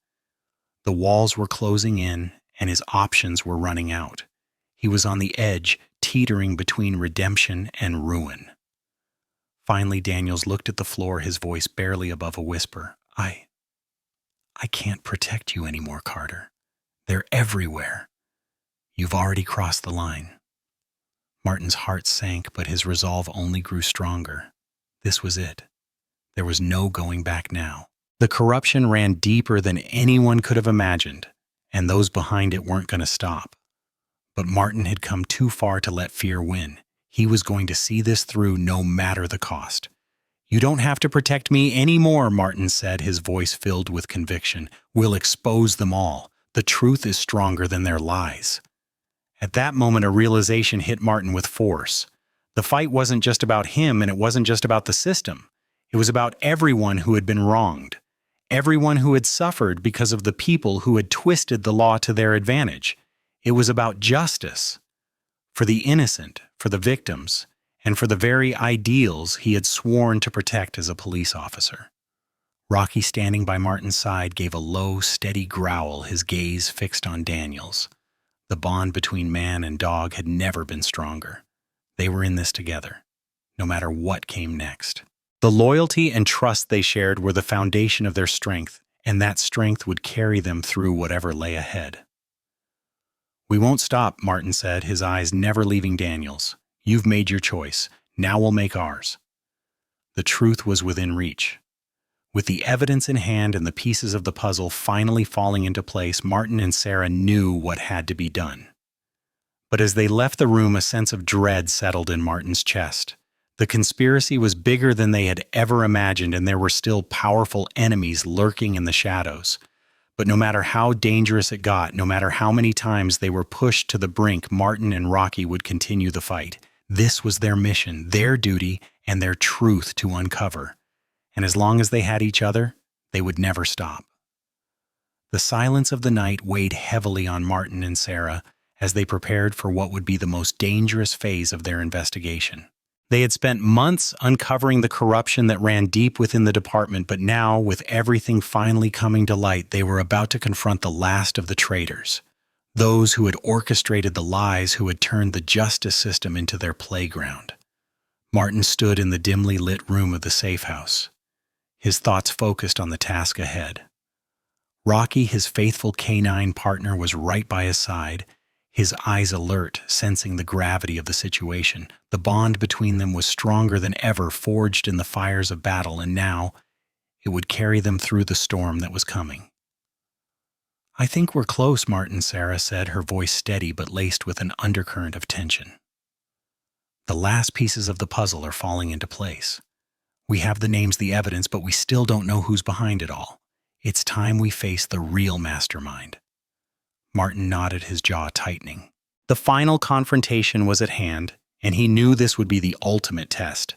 The walls were closing in, and his options were running out. He was on the edge, teetering between redemption and ruin. Finally, Daniels looked at the floor, his voice barely above a whisper. I can't protect you anymore, Carter. They're everywhere. You've already crossed the line." Martin's heart sank, but his resolve only grew stronger. This was it. There was no going back now. The corruption ran deeper than anyone could have imagined, and those behind it weren't going to stop. But Martin had come too far to let fear win. He was going to see this through no matter the cost. "You don't have to protect me anymore," Martin said, his voice filled with conviction. "We'll expose them all. The truth is stronger than their lies." At that moment, a realization hit Martin with force. The fight wasn't just about him, and it wasn't just about the system. It was about everyone who had been wronged. Everyone who had suffered because of the people who had twisted the law to their advantage. It was about justice. For the innocent, for the victims, and for the very ideals he had sworn to protect as a police officer. Rocky, standing by Martin's side, gave a low, steady growl, his gaze fixed on Daniels. The bond between man and dog had never been stronger. They were in this together, no matter what came next. The loyalty and trust they shared were the foundation of their strength, and that strength would carry them through whatever lay ahead. "We won't stop," Martin said, his eyes never leaving Daniels. "You've made your choice. Now we'll make ours." The truth was within reach. With the evidence in hand and the pieces of the puzzle finally falling into place, Martin and Sarah knew what had to be done. But as they left the room, a sense of dread settled in Martin's chest. The conspiracy was bigger than they had ever imagined, and there were still powerful enemies lurking in the shadows. But no matter how dangerous it got, no matter how many times they were pushed to the brink, Martin and Rocky would continue the fight. This was their mission, their duty, and their truth to uncover. And as long as they had each other, they would never stop. The silence of the night weighed heavily on Martin and Sarah as they prepared for what would be the most dangerous phase of their investigation. They had spent months uncovering the corruption that ran deep within the department, but now, with everything finally coming to light, they were about to confront the last of the traitors, those who had orchestrated the lies, who had turned the justice system into their playground. Martin stood in the dimly lit room of the safe house, his thoughts focused on the task ahead. Rocky, his faithful canine partner, was right by his side, his eyes alert, sensing the gravity of the situation. The bond between them was stronger than ever, forged in the fires of battle, and now it would carry them through the storm that was coming. "I think we're close," Martin, Sarah said, her voice steady but laced with an undercurrent of tension. "The last pieces of the puzzle are falling into place. We have the names, the evidence, but we still don't know who's behind it all. It's time we face the real mastermind." Martin nodded, his jaw tightening. The final confrontation was at hand, and he knew this would be the ultimate test.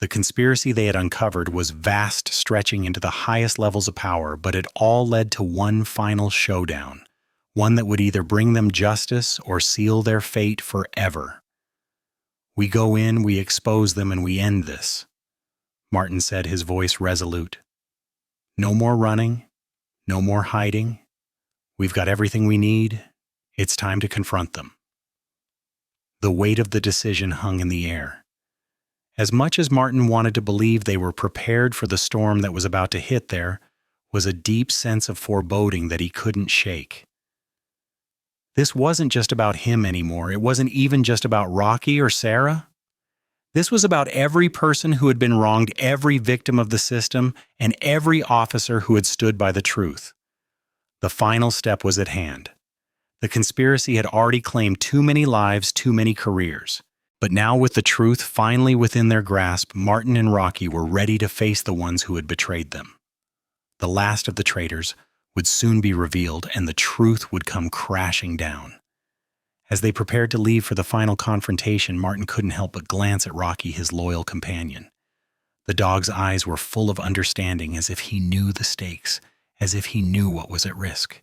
The conspiracy they had uncovered was vast, stretching into the highest levels of power, but it all led to one final showdown, one that would either bring them justice or seal their fate forever. "We go in, we expose them, and we end this," Martin said, his voice resolute. "No more running, no more hiding. We've got everything we need. It's time to confront them." The weight of the decision hung in the air. As much as Martin wanted to believe they were prepared for the storm that was about to hit, there was a deep sense of foreboding that he couldn't shake. This wasn't just about him anymore. It wasn't even just about Rocky or Sarah. This was about every person who had been wronged, every victim of the system, and every officer who had stood by the truth. The final step was at hand. The conspiracy had already claimed too many lives, too many careers. But now, with the truth finally within their grasp, Martin and Rocky were ready to face the ones who had betrayed them. The last of the traitors would soon be revealed, and the truth would come crashing down. As they prepared to leave for the final confrontation, Martin couldn't help but glance at Rocky, his loyal companion. The dog's eyes were full of understanding, as if he knew the stakes, as if he knew what was at risk.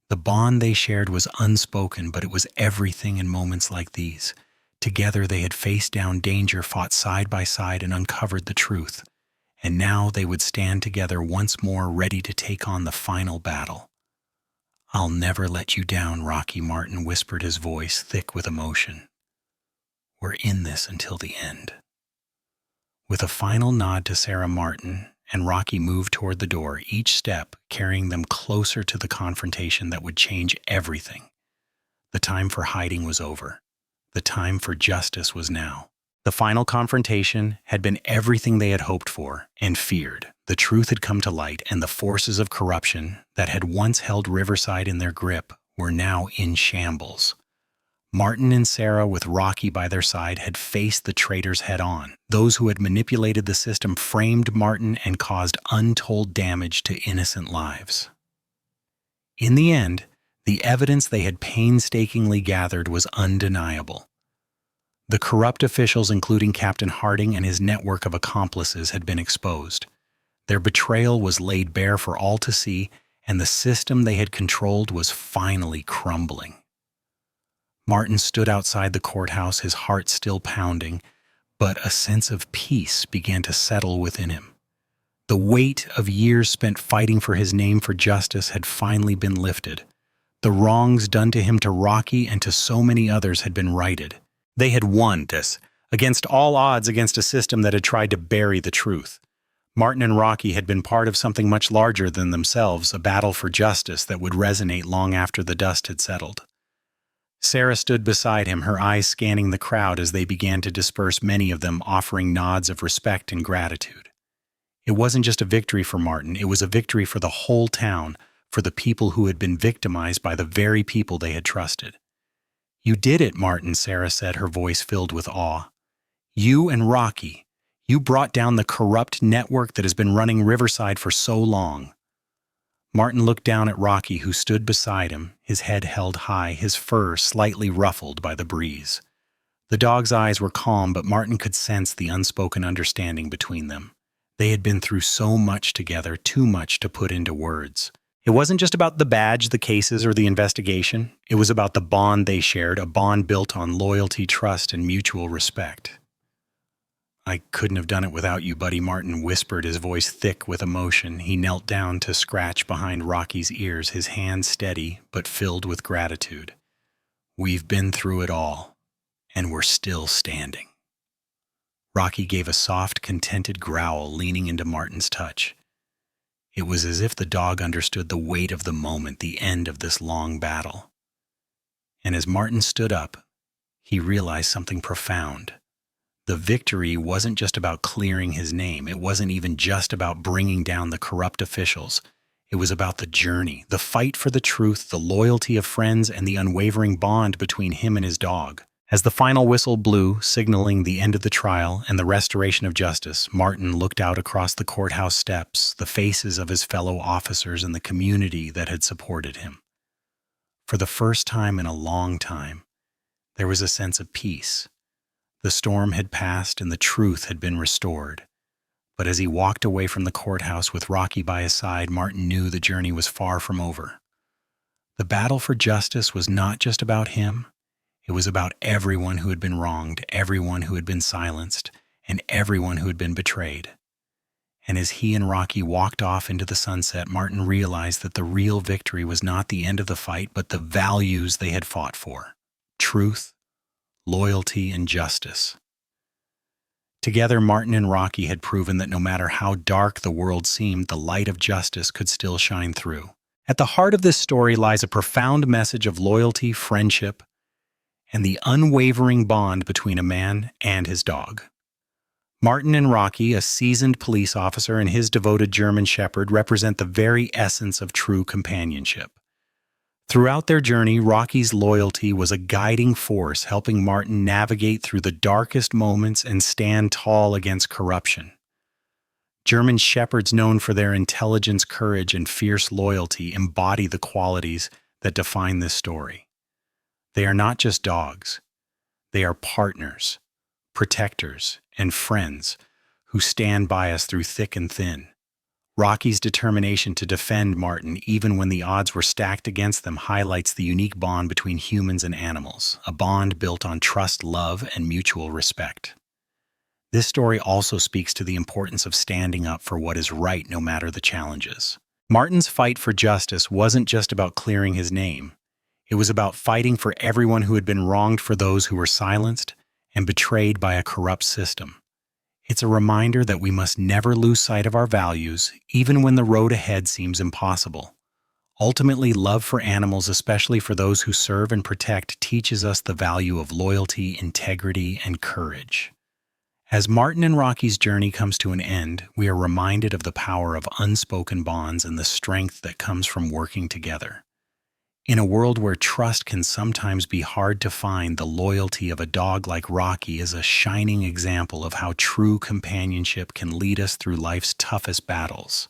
The bond they shared was unspoken, but it was everything in moments like these. Together they had faced down danger, fought side by side, and uncovered the truth. And now they would stand together once more, ready to take on the final battle. "I'll never let you down, Rocky," Martin whispered, his voice thick with emotion. "We're in this until the end." With a final nod to Sarah, Martin and Rocky moved toward the door, each step carrying them closer to the confrontation that would change everything. The time for hiding was over. The time for justice was now. The final confrontation had been everything they had hoped for and feared. The truth had come to light, and the forces of corruption that had once held Riverside in their grip were now in shambles. Martin and Sarah, with Rocky by their side, had faced the traitors head-on. Those who had manipulated the system, framed Martin, and caused untold damage to innocent lives. In the end, the evidence they had painstakingly gathered was undeniable. The corrupt officials, including Captain Harding and his network of accomplices, had been exposed. Their betrayal was laid bare for all to see, and the system they had controlled was finally crumbling. Martin stood outside the courthouse, his heart still pounding, but a sense of peace began to settle within him. The weight of years spent fighting for his name, for justice, had finally been lifted. The wrongs done to him, to Rocky, and to so many others had been righted. They had won this, against all odds, against a system that had tried to bury the truth. Martin and Rocky had been part of something much larger than themselves, a battle for justice that would resonate long after the dust had settled. Sarah stood beside him, her eyes scanning the crowd as they began to disperse, many of them offering nods of respect and gratitude. It wasn't just a victory for Martin, it was a victory for the whole town, for the people who had been victimized by the very people they had trusted. "You did it, Martin," Sarah said, her voice filled with awe. "You and Rocky, you brought down the corrupt network that has been running Riverside for so long." Martin looked down at Rocky, who stood beside him, his head held high, his fur slightly ruffled by the breeze. The dog's eyes were calm, but Martin could sense the unspoken understanding between them. They had been through so much together, too much to put into words. It wasn't just about the badge, the cases, or the investigation. It was about the bond they shared, a bond built on loyalty, trust, and mutual respect. "I couldn't have done it without you, buddy," Martin whispered, his voice thick with emotion. He knelt down to scratch behind Rocky's ears, his hand steady but filled with gratitude. "We've been through it all, and we're still standing." Rocky gave a soft, contented growl, leaning into Martin's touch. It was as if the dog understood the weight of the moment, the end of this long battle. And as Martin stood up, he realized something profound. The victory wasn't just about clearing his name. It wasn't even just about bringing down the corrupt officials. It was about the journey, the fight for the truth, the loyalty of friends, and the unwavering bond between him and his dog. As the final whistle blew, signaling the end of the trial and the restoration of justice, Martin looked out across the courthouse steps, the faces of his fellow officers and the community that had supported him. For the first time in a long time, there was a sense of peace. The storm had passed and the truth had been restored. But as he walked away from the courthouse with Rocky by his side, Martin knew the journey was far from over. The battle for justice was not just about him. It was about everyone who had been wronged, everyone who had been silenced, and everyone who had been betrayed. And as he and Rocky walked off into the sunset, Martin realized that the real victory was not the end of the fight, but the values they had fought for: truth, loyalty, and justice. Together, Martin and Rocky had proven that no matter how dark the world seemed, the light of justice could still shine through. At the heart of this story lies a profound message of loyalty, friendship, and the unwavering bond between a man and his dog. Martin and Rocky, a seasoned police officer and his devoted German Shepherd, represent the very essence of true companionship. Throughout their journey, Rocky's loyalty was a guiding force, helping Martin navigate through the darkest moments and stand tall against corruption. German Shepherds, known for their intelligence, courage, and fierce loyalty, embody the qualities that define this story. They are not just dogs. They are partners, protectors, and friends who stand by us through thick and thin. Rocky's determination to defend Martin, even when the odds were stacked against them, highlights the unique bond between humans and animals, a bond built on trust, love, and mutual respect. This story also speaks to the importance of standing up for what is right no matter the challenges. Martin's fight for justice wasn't just about clearing his name. It was about fighting for everyone who had been wronged, for those who were silenced and betrayed by a corrupt system. It's a reminder that we must never lose sight of our values, even when the road ahead seems impossible. Ultimately, love for animals, especially for those who serve and protect, teaches us the value of loyalty, integrity, and courage. As Martin and Rocky's journey comes to an end, we are reminded of the power of unspoken bonds and the strength that comes from working together. In a world where trust can sometimes be hard to find, the loyalty of a dog like Rocky is a shining example of how true companionship can lead us through life's toughest battles.